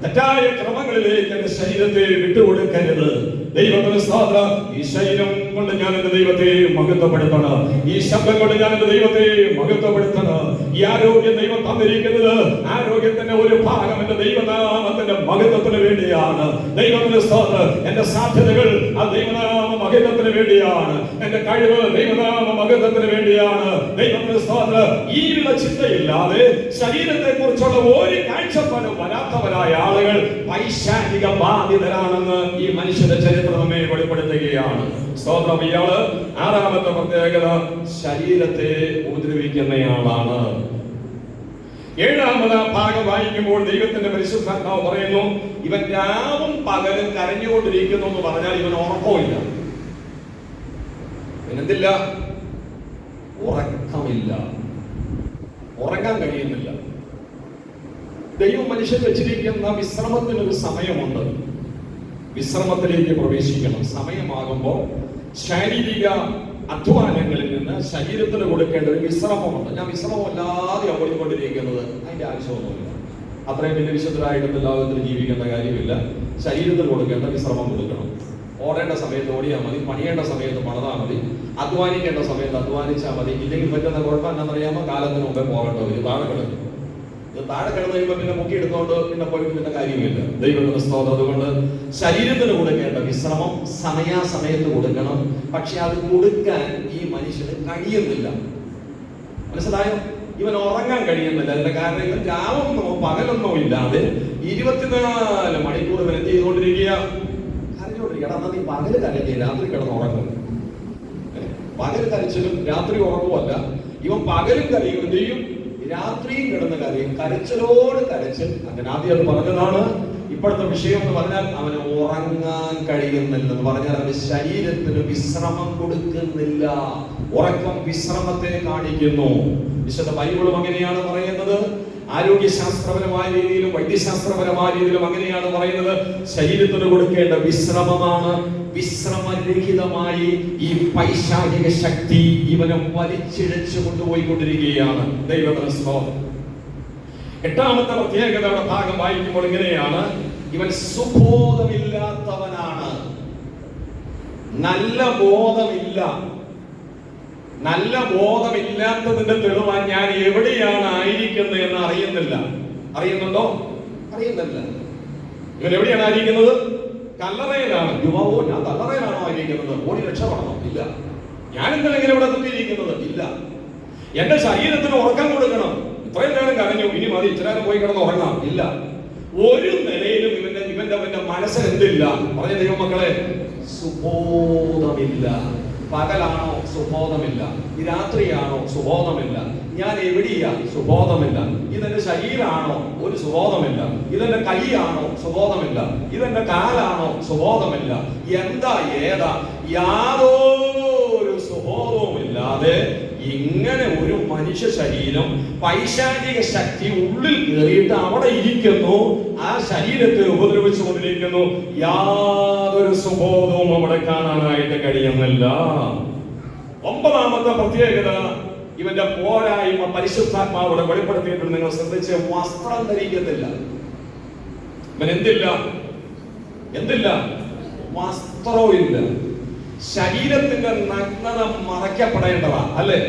[SPEAKER 1] തെറ്റായ ക്രമങ്ങളിലേക്ക് എന്റെ ശരീരത്തെ വിട്ടുകൊടുക്കരുത്. ദൈവത്തിന് സ്തോത്രം. ഈ ശരീരം കൊണ്ട് ഞാൻ എന്റെ ദൈവത്തെ മഹത്വപ്പെടുത്തണം. ഈ ശബ്ദം കൊണ്ട് ഞാൻ എന്റെ ദൈവത്തെ മഹത്വപ്പെടുത്തണം. ഈ ആരോഗ്യം ദൈവം തന്നിരിക്കുന്നത് ആരോഗ്യത്തിന്റെ ഒരു ഭാഗം എന്റെ ദൈവനാമത്തിന്റെ മഹത്വത്തിന് വേണ്ടിയാണ്. ദൈവത്തിന് സ്തോത്രം. എന്റെ സാധ്യതകൾ ആ ദൈവനാമ മഹത്വത്തിന് വേണ്ടിയാണ്. എന്റെ കഴിവ് ദൈവനാമ മഹത്വത്തിന് വേണ്ടിയാണ്. ദൈവത്തിന് സ്തോത്രം. ഈ വിധ ചിന്തയില്ലാതെ ശരീരത്തെ കുറിച്ചുള്ള ഒരു കാഴ്ചപ്പാടും വരാത്തവരായ ആളുകൾ പൈശാചിക ബാധിതരാണെന്ന് ഈ മനുഷ്യന്റെ ചരിത്രം നമ്മെ വെളിപ്പെടുത്തുകയാണ്. സ്തോത്രം. ഇയാള് ആറാമത്തെ പ്രത്യേകത ശരീരത്തെ ഉപദ്രവിക്കുന്നയാളാണ്. ഏഴാമത് ഭാഗം വായിക്കുമ്പോൾ ദൈവത്തിന്റെ പരിശുദ്ധാത്മാവ് പറയുന്നു, ഇവൻ രാവും പകലും കരഞ്ഞുകൊണ്ടിരിക്കുന്നു എന്ന് പറഞ്ഞാൽ ഇവൻ ഉറക്കമില്ല. പിന്നെന്തില്ല? ഉറക്കമില്ല. ഉറങ്ങാൻ കഴിയുന്നില്ല. ദൈവം മനുഷ്യൻ വെച്ചിരിക്കുന്ന വിശ്രമത്തിനൊരു സമയമുണ്ട്. വിശ്രമത്തിലേക്ക് പ്രവേശിക്കണം. സമയമാകുമ്പോൾ ശാരീരിക അധ്വാനങ്ങളിൽ നിന്ന് ശരീരത്തിന് കൊടുക്കേണ്ട ഒരു വിശ്രമമുണ്ട്. ഞാൻ വിശ്രമമല്ലാതെ ഓടിക്കൊണ്ടിരിക്കുന്നത് അതിന്റെ ആവശ്യമൊന്നുമില്ല. അത്രയും വലിയ വിശുദ്ധരായിട്ട് ലോകത്തിൽ ജീവിക്കേണ്ട കാര്യമില്ല. ശരീരത്തിന് കൊടുക്കേണ്ട വിശ്രമം കൊടുക്കണം. ഓടേണ്ട സമയത്ത് ഓടിയാൽ മതി, പണിയേണ്ട സമയത്ത് പണിതാൽ മതി, അധ്വാനിക്കേണ്ട സമയത്ത് അധ്വാനിച്ചാൽ മതി. ഇല്ലെങ്കിൽ പറ്റുന്ന കുഴപ്പം എന്താണെന്നറിയാമോ? കാലത്തിന് മുമ്പേ പോകേണ്ട വരും. താഴെ കിടക്കും. ഇത് താഴെ കിടന്നു കഴിയുമ്പോൾ പിന്നെ മുക്കി എടുത്തോണ്ട് പിന്നെ പോയിട്ട് പിന്നെ കാര്യമില്ല. ദൈവത്തിന്റെ സ്തോത്രം. അതുകൊണ്ട് ശരീരത്തിന് കൊടുക്കേണ്ട വിശ്രമം സമയാസമയത്ത് കൊടുക്കണം. പക്ഷെ അത് കൊടുക്കാൻ ഈ മനുഷ്യന് കഴിയുന്നില്ല. മനസ്സിലായോ? ഇവൻ ഉറങ്ങാൻ കഴിയുന്നില്ല. അതിന്റെ കാരണം ഇവൻ രാവൊന്നോ പകലൊന്നോ ഇല്ലാതെ 24 മണിക്കൂർ ഇവൻ എന്ത് ചെയ്തുകൊണ്ടിരിക്കുക? കരഞ്ഞുകൊണ്ടിരിക്കുക. നീ പകല് കരഞ്ഞ് രാത്രി കിടന്ന് ഉറങ്ങും. പകൽ കരച്ചിലും രാത്രി ഉറങ്ങുമല്ല. ഇവൻ പകലും കരയും ചെയ്യും, രാത്രിയും കിടന്ന് കരയും. കരച്ചിലോട് കരച്ചിൽ. അങ്ങനെ ആദ്യം അത് പറഞ്ഞതാണ്. ഇപ്പോഴത്തെ വിഷയം എന്ന് പറഞ്ഞാൽ അവന് ഉറങ്ങാൻ കഴിയുന്നില്ലെന്ന് പറഞ്ഞാൽ അവന് ശരീരത്തിന് വിശ്രമം കൊടുക്കുന്നില്ല. ഉറക്കം വിശ്രമത്തെ കാണിക്കുന്നു. വിശുദ്ധ ബൈബിളും അങ്ങനെയാണ് പറയുന്നത്. ആരോഗ്യശാസ്ത്രപരമായ രീതിയിലും വൈദ്യശാസ്ത്രപരമായ രീതിയിലും അങ്ങനെയാണ് പറയുന്നത്. ശരീരത്തിന് കൊടുക്കേണ്ട വിശ്രമമാണ്. വിശ്രമരഹിതമായി ഈ പൈശാചിക ശക്തി ഇവനെ വലിച്ചിഴച്ചു കൊണ്ടുപോയിക്കൊണ്ടിരിക്കുകയാണ്. ദൈവത്തിന് സ്തോത്രം. എട്ടാമത്തെ പ്രത്യേകതയുടെ ഭാഗം വായിക്കുമ്പോൾ ഇങ്ങനെയാണ്, ഇവൻ സുബോധമില്ലാത്തവനാണ്. നല്ല ബോധമില്ല. നല്ല ബോധമില്ലാത്തതിന്റെ തെളിവാൻ ഞാൻ എവിടെയാണ് ആയിരിക്കുന്നത് എന്ന് അറിയുന്നില്ല. അറിയുന്നുണ്ടോ? അറിയുന്നില്ല. ഇവൻ എവിടെയാണ് ആയിരിക്കുന്നത്? കല്ലറയിലാണ്. യുവാവോ, ഞാൻ കല്ലറയിലാണോ ആയിരിക്കുന്നത്? ഓടി രക്ഷപ്പെടണം? ഇല്ല. ഞാൻ എന്താണ് ഇങ്ങനെ ഇവിടെ കുത്തിയിരിക്കുന്നത്? ഇല്ല. എന്റെ ശരീരത്തിന് ഉറക്കം കൊടുക്കണം. ഇത്രയും നേരം കരഞ്ഞു, ഇനി മതി, ഇത്ര നേരം പോയി കിടന്ന് ഉറങ്ങാം? ഇല്ല. ഒരു നിലയിലും ഇവന്റെ മനസ്സിൽ എന്തില്ല? പറഞ്ഞ ദൈവമക്കളെ, സുബോധമില്ല. പകലാണോ? സുബോധമില്ല. ഈ രാത്രിയാണോ? സുബോധമില്ല. ഞാൻ എവിടെയാ? സുബോധമില്ല. ഇതെന്റെ ശരീരമാണോ? ഒരു സുബോധമില്ല. ഇതെന്റെ കൈയാണോ? സുബോധമില്ല. ഇതെന്റെ കാലാണോ? സുബോധമില്ല. എന്താ ഏതാ? യാതൊരു സുബോധവും ഇല്ലാതെ ഇങ്ങനെ ഒരു മനുഷ്യ ശരീരം പൈശാചിക ശക്തി ഉള്ളിൽ കയറിയിട്ട് അവിടെ ഇരിക്കുന്നു. ആ ശരീരത്തെ ഉപദ്രവിച്ചു കൊണ്ടിരിക്കുന്നു. യാതൊരു സുബോധവും അവിടെ കാണാനായിട്ട് കഴിയുന്നില്ല. ഒമ്പതാമത്തെ പ്രത്യേകത, ഇവന്റെ പോരായ്മ പരിശുദ്ധാത്മാവിടെ വെളിപ്പെടുത്തിയിട്ടുണ്ട്. നിങ്ങൾ ശ്രദ്ധിച്ച്, വസ്ത്രം ധരിക്കത്തില്ല. ഇവൻ എന്തില്ല? വസ്ത്രവും ഇല്ല. ശരീരത്തിന്റെ നഗ്നത മറയ്ക്കപ്പെടേണ്ടതാ. അല്ലേ?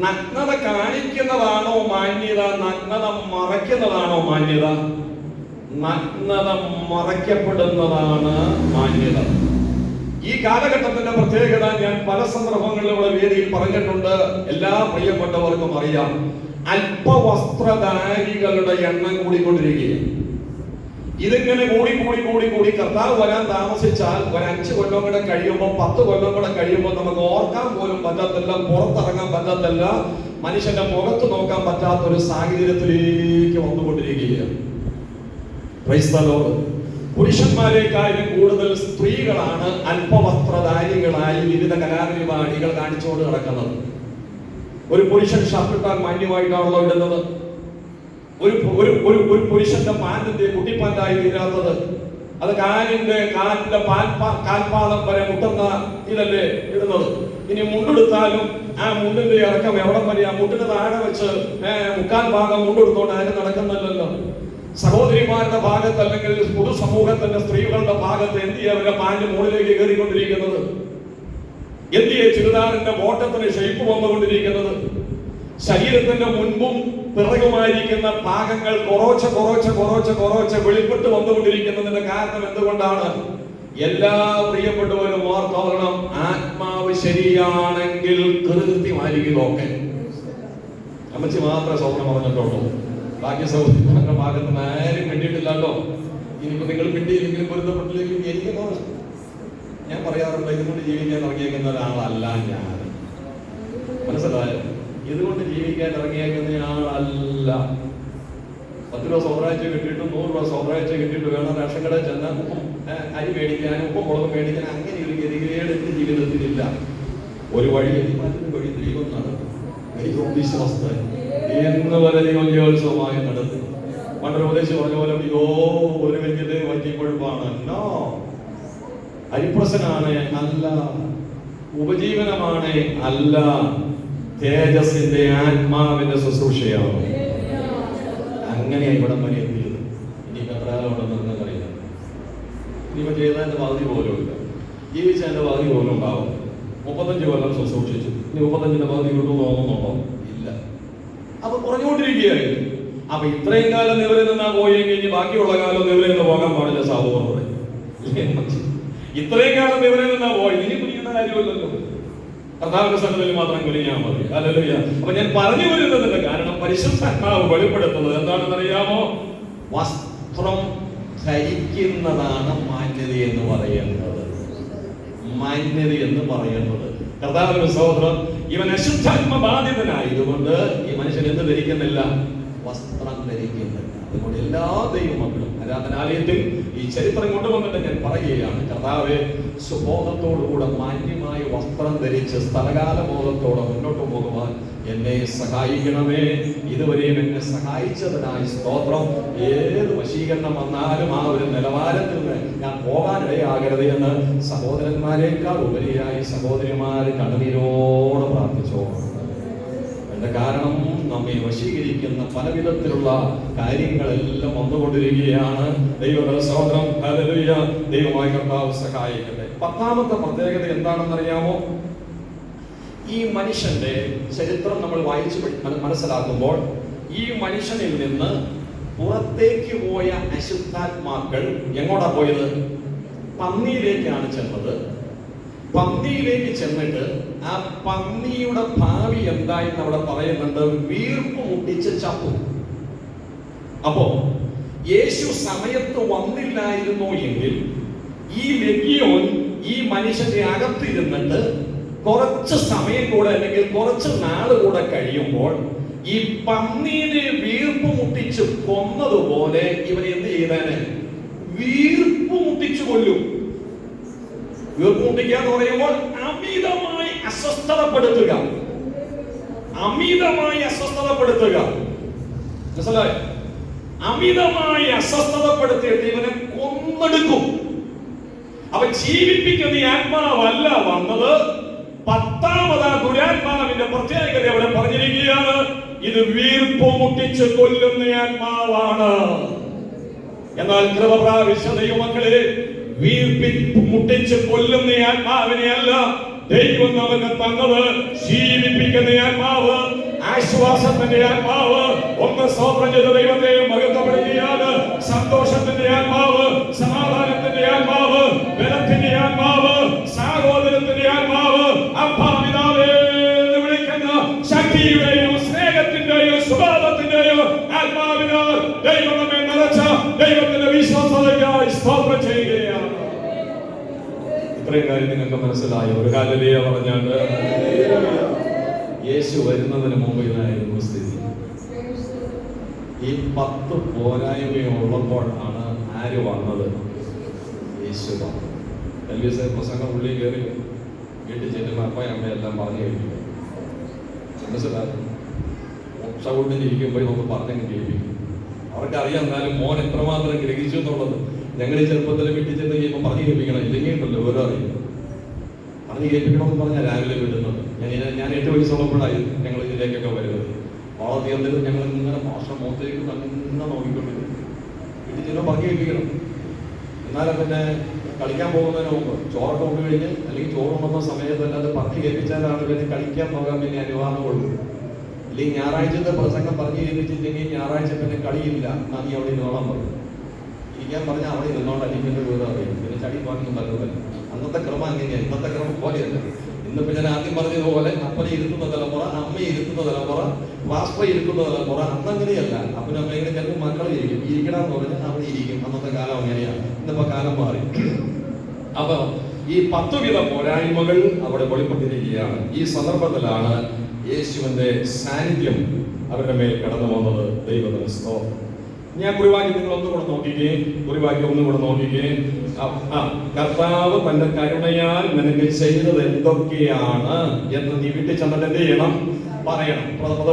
[SPEAKER 1] നഗ്നത കാണിക്കുന്നതാണോ മാന്യത? നഗ്നത മറയ്ക്കുന്നതാണോ മാന്യത? നഗ്നത മറയ്ക്കപ്പെടുന്നതാണ് മാന്യത. ഈ കാലഘട്ടത്തിന്റെ പ്രത്യേകത ഞാൻ പല സന്ദർഭങ്ങളിലുള്ള വേദിയിൽ പറഞ്ഞിട്ടുണ്ട്. എല്ലാ പ്രിയപ്പെട്ടവർക്കും അറിയാം. അല്പവസ്ത്രധാരികളുടെ എണ്ണം കൂടിക്കൊണ്ടിരിക്കുകയാണ്. ഇതിങ്ങനെ കൂടി കർത്താവ് വരാൻ താമസിച്ചാൽ ഒരു 5 കൊല്ലം കൂടെ കഴിയുമ്പോൾ, 10 കൊല്ലം കൂടെ കഴിയുമ്പോൾ നമുക്ക് ഓർക്കാൻ പോലും പറ്റത്തില്ല, പുറത്തിറങ്ങാൻ പറ്റത്തില്ല, മനുഷ്യന്റെ മുഖത്ത് നോക്കാൻ പറ്റാത്ത ഒരു സാഹചര്യത്തിലേക്ക് വന്നുകൊണ്ടിരിക്കുകയാണ്. Praise the Lord. പുരുഷന്മാരെക്കാളും കൂടുതൽ സ്ത്രീകളാണ് അല്പവസ്ത്രധാരികളായി വിവിധ കലാപരിപാടികൾ കാണിച്ചുകൊണ്ട് നടക്കുന്നത്. ഒരു പുരുഷൻ ഷർട്ടിട്ടാൽ മാന്യമായിട്ടാണല്ലോ ഇടുന്നത്. ഒരു പുരുഷന്റെ പാന്റിന്റെ കുട്ടിപ്പാന്റായി തീരാത്തത്. അത് കാലിന്റെ കാൽപാദം വരെ മുട്ടുന്ന ഇതല്ലേ ഇടുന്നത്. ഇനി മുണ്ടെടുത്താലും ആ മുണ്ടിന്റെ ഇറക്കം എവിടം വരെ? ആ മുട്ടിന് താഴെ വെച്ച് മുക്കാൽ ഭാഗം മുണ്ടെടുത്തോണ്ട് അതിന് നടക്കുന്നില്ലല്ലോ. സഹോദരിമാരുടെ ഭാഗത്ത് അല്ലെങ്കിൽ പൊതുസമൂഹത്തിന്റെ സ്ത്രീകളുടെ ഭാഗത്ത് എന്തിയെ അവരുടെ പാന്റ് മുകളിലേക്ക് കയറിക്കൊണ്ടിരിക്കുന്നത്? എന്തിയെ ചുരിദാറിന്റെ ബോട്ടത്തിന് ഷേപ്പ് വന്നുകൊണ്ടിരിക്കുന്നത്? ശരീരത്തിന്റെ മുൻപും പിറകുമായിരിക്കുന്ന ഭാഗങ്ങൾ കുറച്ച് വെളിപ്പെട്ട് വന്നുകൊണ്ടിരിക്കുന്നതിന്റെ കാരണം എന്തുകൊണ്ടാണ്? എല്ലാ പ്രിയപ്പെട്ടവരും ഓർത്തോളണം, ആത്മാവ് ശരിയാണെങ്കിൽ കൃത്യമായിരിക്കും. ഒക്കെ അമ്മച്ചി മാത്രമേ സൗകര്യം പറഞ്ഞിട്ടുള്ളൂ, ബാക്കി സൗകര്യങ്ങളുടെ ഭാഗത്ത് ആരും വേണ്ടിയിട്ടില്ലല്ലോ. ഇനിയിപ്പോ നിങ്ങൾ പിണ്ടിയില്ലെങ്കിലും പൊരുത്തപ്പെട്ടില്ലെങ്കിലും എനിക്ക് ഞാൻ പറയാറുണ്ട്, ഇതുകൊണ്ട് ജീവിക്കാൻ ഇറങ്ങിയേക്കുന്ന ഒരാളല്ല ഞാൻ. മനസ്സിലായോ? ഇതുകൊണ്ട് ജീവിക്കാൻ ഇറങ്ങിയേക്കുന്ന ആളല്ല. 10 രൂപ സൗറാഴ്ച കിട്ടിയിട്ടും 100 രൂപ സൗറാഴ്ച കിട്ടിയിട്ട് വേണം റേഷൻ കടയിൽ ചെന്നാൽ അരി മേടിക്കാനും ഉപ്പും മുളകും മേടിക്കാനും. അങ്ങനെ ഒരു ഗതികേട് എന്റെ ജീവിതത്തിലില്ല. ഒരു വഴി മറ്റൊരു വഴി ദൈവം നടത്തും. ദൈവം വിശ്വാസത്തെ ഇന്ന് വരെ ദൈവോത്സവമായി നടത്തും. പണ്ടൊരു ഉപദേശം പറഞ്ഞ പോലെ അയ്യോ ഒരു വലിയത് വറ്റിക്കൊഴുപ്പാണ്. നോ, അരിപ്രസനാണ് അല്ല, ഉപജീവനമാണ് അല്ല, തേജസ്സിന്റെ ആത്മാവിന്റെ ശുശ്രൂഷയാണ്. അങ്ങനെ ഇവിടം വരെ എത്തിയത്. ഇനിയിപ്പോ എത്ര കാലമുണ്ടെന്ന് നിങ്ങൾക്കറിയില്ല. ഇനിയിപ്പോ ചെയ്തതിന്റെ പകുതി പോലും ഇല്ല, ജീവിച്ചതിന്റെ പകുതി പോലും ഉണ്ടാവും. 35 കൊല്ലം ശുശ്രൂഷിച്ചു, ഇനി 35ന്റെ പകുതി കിട്ടും തോന്നുന്നുണ്ടോ? ഇല്ല. അപ്പൊ കുറഞ്ഞുകൊണ്ടിരിക്കുകയായിരുന്നു. അപ്പൊ ഇത്രയും കാലം നിവരിൽ നിന്നാ പോയെങ്കിൽ ഇനി ബാക്കിയുള്ള കാലം നിവരിൽ നിന്ന് പോകാൻ പാടില്ല. സഹോദരൻ, ഇത്രയും കാലം നിവരിൽ നിന്നാ പോയി, ഇനി കുനിയുന്ന കാര്യമല്ലല്ലോ. കർത്താവിന്റെ സന്നിധിയിൽ മാത്രം കുനിഞ്ഞാൽ മതി. ഹല്ലേലൂയ. അപ്പൊ ഞാൻ പറഞ്ഞു വരുന്നതിന്റെ കാരണം പരിശുദ്ധാത്മാവ് വെളിപ്പെടുത്തുന്നത് എന്താണെന്ന് അറിയാമോ? വസ്ത്രം ധരിക്കുന്നതാണ് മാന്യത എന്ന് പറയുന്നത്. മാന്യത എന്ന് പറയുന്നത് കർത്താവിന്റെ സഹോദരൻ, ഇവൻ അശുദ്ധാത്മ ബാധിതനായതുകൊണ്ട് ഈ മനുഷ്യൻ എന്ത് ധരിക്കുന്നില്ല? വസ്ത്രം ധരിക്കുന്നില്ല. അതുകൊണ്ട് എല്ലാ ദൈവമക്കളും ആരാധനാലയത്തിൽ ഈ ചരിത്രം കൊണ്ടുവന്നിട്ട് ഞാൻ പറയുകയാണ്, കർത്താവെ, സുബോധത്തോടുകൂടെ മാന്യമായ വസ്ത്രം ധരിച്ച് സ്ഥലകാല ബോധത്തോടെ മുന്നോട്ട് പോകുവാൻ എന്നെ സഹായിക്കണമേ. ഇതുവരെയും എന്നെ സഹായിച്ചതിനായി സ്തോത്രം. ഏത് വശീകരണം വന്നാലും ആ ഒരു നിലവാരത്തിൽ നിന്ന് ഞാൻ പോകാനിടയാകരുത് എന്ന് സഹോദരന്മാരെക്കാൾ ഉപരിയായി സഹോദരിമാരെ കണ്ണുനീരോടെ പ്രാർത്ഥിച്ചോ. കാരണം നമ്മെ വശീകരിക്കുന്ന പല വിധത്തിലുള്ള കാര്യങ്ങളെല്ലാം വന്നുകൊണ്ടിരിക്കുകയാണ്. ദൈവത്തിന്റെ സഹോദരം, ഹല്ലേലൂയ. ദൈവമായ കർത്താവ് സഹായിക്കട്ടെ. 10ാമത്തെ പ്രത്യേകത എന്താണെന്നറിയാമോ? ഈ മനുഷ്യന്റെ ചരിത്രം നമ്മൾ വായിച്ചു മനസ്സിലാക്കുമ്പോൾ ഈ മനുഷ്യനിൽ നിന്ന് പുറത്തേക്ക് പോയ അശുദ്ധാത്മാക്കൾ എങ്ങോട്ടാ പോയത്? പന്നിയിലേക്കാണ് ചെന്നത്. പന്നിയിലേക്ക് ചെന്നിട്ട് ആ പന്നിയുടെ ഭാവി എന്തായെന്ന് അവിടെ പറയുന്നുണ്ട്. വീർപ്പ് മുട്ടിച്ച് ചത്തു. അപ്പോ യേശു സമയത്ത് വന്നില്ലായിരുന്നു എങ്കിൽ ഈ ലെഗിയോൻ ഈ മനുഷ്യന്റെ അകത്തിരുന്നിട്ട് കുറച്ച് സമയം കൂടെ അല്ലെങ്കിൽ കുറച്ച് നാള് കൂടെ കഴിയുമ്പോൾ ഈ പന്നീനെ വീർപ്പ് മുട്ടിച്ച് കൊന്നതുപോലെ ഇവൻ എന്ത് ചെയ്താന്? വീർപ്പ് മുട്ടിച്ചു കൊല്ലും. വീർപ്പ് മുട്ടിക്കുക എന്ന് പറയുമ്പോൾ അമിതമായി അസ്വസ്ഥതപ്പെടുത്തുക. അമിതമായി അസ്വസ്ഥതപ്പെടുത്തുക. മനസ്സിലായോ? അമിതമായി അസ്വസ്ഥതപ്പെടുത്തിയിട്ട് ഇവനെ കൊന്നെടുക്കും. അവൻ ജീവിപ്പിക്കുന്ന ഈ ആത്മാവല്ല വന്നത്. 10ാമതാ ദുരാത്മാവിന്റെ പ്രത്യേകത അവിടെ പറഞ്ഞിരിക്കുകയാണ്. ഇത് വീർപ്പ് മുട്ടിച്ച് കൊല്ലുന്ന ആത്മാവാണ്. എന്നാൽ കൃപ പ്രാപിച്ച ദൈവമക്കളെ, വീർപ്പി മുട്ടിച്ച് കൊല്ലുന്ന ആത്മാവിനെ അല്ല ദൈവം നമുക്ക് തന്നത്. ജീവിപ്പിക്കുന്ന ആത്മാവ്, ആശ്വാസത്തിന്റെ ആത്മാവ്. ഒന്ന് സ്തോത്രം ചെയ്ത ദൈവത്തെ മഹത്വപ്പെടുത്തിയാണ്. സന്തോഷത്തിന്റെ ആത്മാവ്, സമാധാനത്തിന്റെ ആത്മാവ്, ബലത്തിന്റെ ആത്മാവ്, സാഹോദര്യത്തിന്റെ ആത്മാവ്, അപ്പാപിതാവേ എന്ന് വിളിക്കുന്ന ശക്തിയുടെയും സ്നേഹത്തിന്റെയും സ്വഭാവത്തിന്റെയും ആത്മാവിനാൽ ദൈവം നമ്മെ നിറച്ച ദൈവത്തിന്റെ വിശ്വാസതയ്ക്കായി സ്തോത്രം ചെയ്യുകയാണ്. ഇത്രയും കാര്യം നിങ്ങൾക്ക് മനസ്സിലായോ? ഒരു ഹല്ലേലൂയ പറഞ്ഞാണ്ട്. യേശു വരുന്നതിന് മുമ്പ് ഇതായിരുന്നു സ്ഥിതി. ഈ 10 പോരായ്മയുള്ളപ്പോഴാണ് ആര് വന്നത്? യേശു വന്നത്. എൽവിസ് പ്രസംഗം ഉള്ളിൽ കയറി വീട്ടിൽ ചെല്ലുമ്പോൾ അപ്പ അമ്മയെല്ലാം പറഞ്ഞു കഴിക്കും. മനസ്സിലാക്കും. മോക്ഷകൊണ്ടിരിക്കുമ്പോൾ നമുക്ക് പറഞ്ഞെങ്കിൽ കേൾപ്പിക്കും. അവർക്കറിയാം എന്നാലും മോൻ എത്രമാത്രം ഗ്രഹിച്ചു എന്നുള്ളത്. ഞങ്ങൾ ഈ ചെറുപ്പത്തിൽ വീട്ടിൽ ചെന്ന് കഴിയുമ്പോൾ പറഞ്ഞു കേൾപ്പിക്കണം. ഇല്ലെങ്കിൽ ഉണ്ടല്ലോ ഓരോ അറിയില്ല. പറഞ്ഞു കേൾപ്പിക്കണമെന്ന് പറഞ്ഞാൽ രാവിലെ വിടുന്നത്. ഞാൻ 8 വയസ്സുള്ളപ്പോഴായി ഞങ്ങൾ ഇതിലേക്കൊക്കെ വരുന്നത്. ഓള തീർന്നിട്ട് ഞങ്ങൾ ഇങ്ങനെ ഭാഷ മുഖത്തേക്ക് തന്നെ നോക്കിക്കൊണ്ടിരുന്നു. ഇത് ചിലപ്പോൾ പറഞ്ഞു കേൾപ്പിക്കണം. എന്നാലും പിന്നെ കളിക്കാൻ പോകുന്നതിന് മുമ്പ് ചോറൊക്കെ കൊണ്ട് കഴിഞ്ഞ് അല്ലെങ്കിൽ ചോറ് കൊണ്ടുവന്ന സമയത്ത് അല്ലാതെ പറഞ്ഞു കേൾപ്പിച്ചാലാണ് പിന്നെ കളിക്കാൻ പോകാൻ പിന്നെ അനുവാദമുള്ളൂ. അല്ലെങ്കിൽ ഞായറാഴ്ചത്തെ പ്രസംഗം പറഞ്ഞു കേൾപ്പിച്ചില്ലെങ്കിൽ ഞായറാഴ്ച പിന്നെ കളിയില്ല, എന്നാ നീ അവിടെ ഇരുന്നോളാൻ പറയും. ഇരിക്കാൻ പറഞ്ഞാൽ അവിടെ ഇരുന്നോണ്ട് അടിക്കേണ്ട വീട് അറിയും, പിന്നെ ചടി പോകാനൊന്നും പറ്റുന്നില്ല. അന്നത്തെ ക്രമം അങ്ങനെയാണ്, ഇന്നത്തെ ക്രമം പോലെയല്ല. ഇന്നിപ്പോ ഞാൻ ആദ്യം പറഞ്ഞതുപോലെ അപ്പനെ ഇരുത്തുന്ന തലമുറ, അമ്മയെ ഇരുത്തുന്ന തലമുറ, പാസ്റ്ററെ ഇരുത്തുന്ന തലമുറ. അന്നങ്ങനെയല്ല. അപ്പനും അമ്മയുടെ ചിലപ്പോൾ മക്കൾ ഇരിക്കണം എന്ന് പറഞ്ഞാൽ അവിടെ ഇരിക്കും. അന്നത്തെ കാലം അങ്ങനെയാണ്. ഇന്നിപ്പോ കാലം മാറി. അപ്പൊ ഈ 10 വിധ പോരായ്മകൾ അവിടെ വെളിപ്പെട്ടിരിക്കുകയാണ്. ഈ സന്ദർഭത്തിലാണ് യേശുവിന്റെ സാന്നിധ്യം അവരുടെ മേൽ കടന്നു വന്നത്. ദൈവത്തിന് സ്തോത്രം. ഞാൻ കുറിവാക്യം നിങ്ങൾ ഒന്നുകൂടെ നോക്കിക്കേ. കുറിവാക്യം ഒന്നുകൂടെ നോക്കിക്കേ. കർത്താവ് തന്റെ കരുണയാൽ നിനക്ക് ചെയ്തത് എന്തൊക്കെയാണ് എന്ന് നീ വീട്ടിൽ ചെന്നിട്ട് എന്ത് ചെയ്യണം? പറയണം,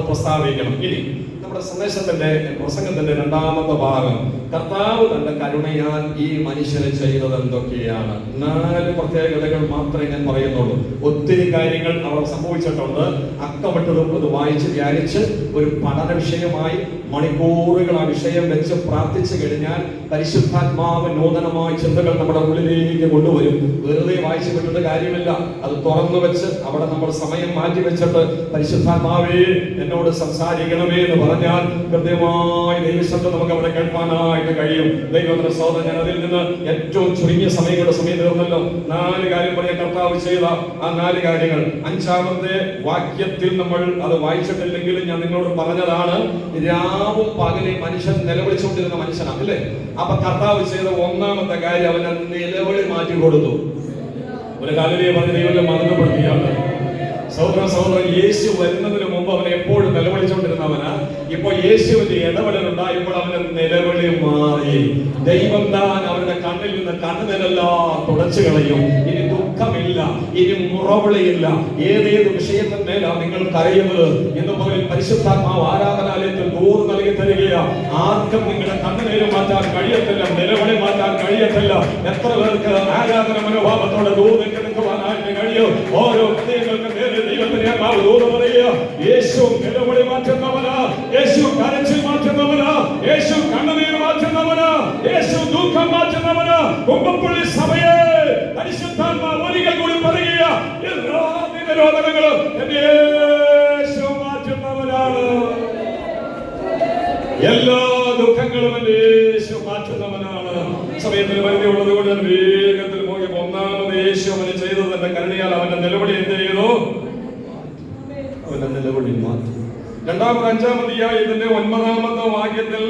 [SPEAKER 1] പ്രസ്താവിക്കണം. ഇനി നമ്മുടെ സന്ദേശത്തിന്റെ പ്രസംഗത്തിന്റെ 2ാമത്തെ ഭാഗം, കർത്താവ് തന്റെ കരുണയാൽ ഈ മനുഷ്യനെ ചെയ്തത് എന്തൊക്കെയാണ്. 4 പ്രത്യേകതകൾ മാത്രമേ ഞാൻ പറയുന്നുള്ളൂ. ഒത്തിരി കാര്യങ്ങൾ അവിടെ സംഭവിച്ചിട്ടുണ്ട്. അക്കമിട്ടതും അത് വായിച്ച് ധ്യാനിച്ച് ഒരു പഠന വിഷയമായി മണിക്കൂറുകൾ ആ വിഷയം വെച്ച് പ്രാർത്ഥിച്ചു കഴിഞ്ഞാൽ പരിശുദ്ധാത്മാവ് നൂതനമായ ചിന്തകൾ നമ്മുടെ ഉള്ളിലേക്ക് കൊണ്ടുവരും. വെറുതെ വായിച്ചു വിട്ടിട്ട് കാര്യമില്ല. അത് തുറന്നു വെച്ച് അവിടെ നമ്മൾ സമയം മാറ്റി വെച്ചിട്ട് പരിശുദ്ധാത്മാവേ എന്നോട് സംസാരിക്കണമേ എന്ന് പറഞ്ഞാൽ കൃത്യമായി ദൈവശബ്ദം നമുക്ക് അവിടെ കേൾക്കാനായിട്ട് കഴിയും. ദൈവത്തിന്റെ സ്തോത്രം. ഞാൻ അതിൽ നിന്ന് ഏറ്റവും ചുരുങ്ങിയ സമയം തീർന്നല്ലോ. 4 കാര്യം പറയാൻ കർത്താവ് ചെയ്ത ആ 4 കാര്യങ്ങൾ 5ാമത്തെ വാക്യത്തിൽ നമ്മൾ അത് വായിച്ചിട്ടില്ലെങ്കിലും ഞാൻ നിങ്ങളോട് പറഞ്ഞതാണ്. രാവും പകലും മനുഷ്യൻ നിലവിളിച്ചുകൊണ്ടിരുന്ന മനുഷ്യനാണ്, അല്ലേ? അപ്പൊ കർത്താവ് ചെയ്ത 1ാമത്തെ കാര്യം അവനെ നിലവിളി മാറ്റി കൊടുത്തു. ഒരു കാലിലെ പറഞ്ഞ ദൈവത്തെ മഹത്വപ്പെടുത്തിയാണ്. സഹോദരൻ, യേശു വരുന്നതിന് മുമ്പ് അവനെ എപ്പോഴും നിലവിളിച്ചുകൊണ്ടിരുന്നവനാ. ഇപ്പൊ യേശുവിന്റെ ഇടപെടൽ ഉണ്ടായപ്പോൾ അവന്റെ നിലവിളി മാറി. ദൈവം താൻ അവരുടെ കണ്ണിൽ നിന്ന് കണ്ണുനീരെല്ലാം തുടച്ചു കളയും. ഇനി ദുഃഖമില്ല, ഇനി മുറവിളിയില്ല. ഏതേത് വിഷയത്തിന്മേലാണ് നിങ്ങൾ കരയുന്നത് എന്ന് പോലും പരിശുദ്ധാത്മാവ് ആരാധനാലയത്തിൽ ദൂറ് നൽകി തരികയാ. ആർക്കും നിങ്ങളുടെ കണ്ണുനീര് മാറ്റാൻ കഴിയത്തില്ല, നിലവിളി മാറ്റാൻ കഴിയത്തില്ല. എത്ര പേർക്ക് ആരാധന മനോഭാവത്തോടെ ദൂരെ നിൽക്കുവാനായിട്ട് കഴിയും? ഓരോ ഹൃദയങ്ങൾക്ക് നേരെ ദൈവത്തിന്റെ ആത്മാവ് ദൂരെ പറയുക. യേശു നിലവിളി മാറ്റുന്നവനാ, യേശു കരച്ചിൽ മാറ്റുന്നവനാ, യേശു കണ്ണുനീർ മാറ്റുന്നവനാ, യേശു ദുഃഖം മാറ്റുന്നവനാ. കുമ്പപ്പള്ളി സഭയെ പരിശുദ്ധാത്മാവ് ഒരിക്കൽ കൂടി പറയുക, എല്ലാ നിരോധനങ്ങളും യേശു മാറ്റുന്നവനാണ്. എല്ലാ ദുഃഖങ്ങളും യേശു മാറ്റുന്നവനാണ്. സമയത്തിന് പരിധിയുള്ളത് കൊണ്ട് വേഗത്തിൽ പോയി 1ാമത് യേശു അവന് ചെയ്തത് തന്റെ കരുണയാൽ അവന്റെ നിലവിളി എന്ത് ചെയ്തു? അവന്റെ നിലവിളി മാറ്റി. 2ാമത് 5ാം അധ്യായത്തിന്റെ 9ാമത്തെ വാക്യത്തിൽ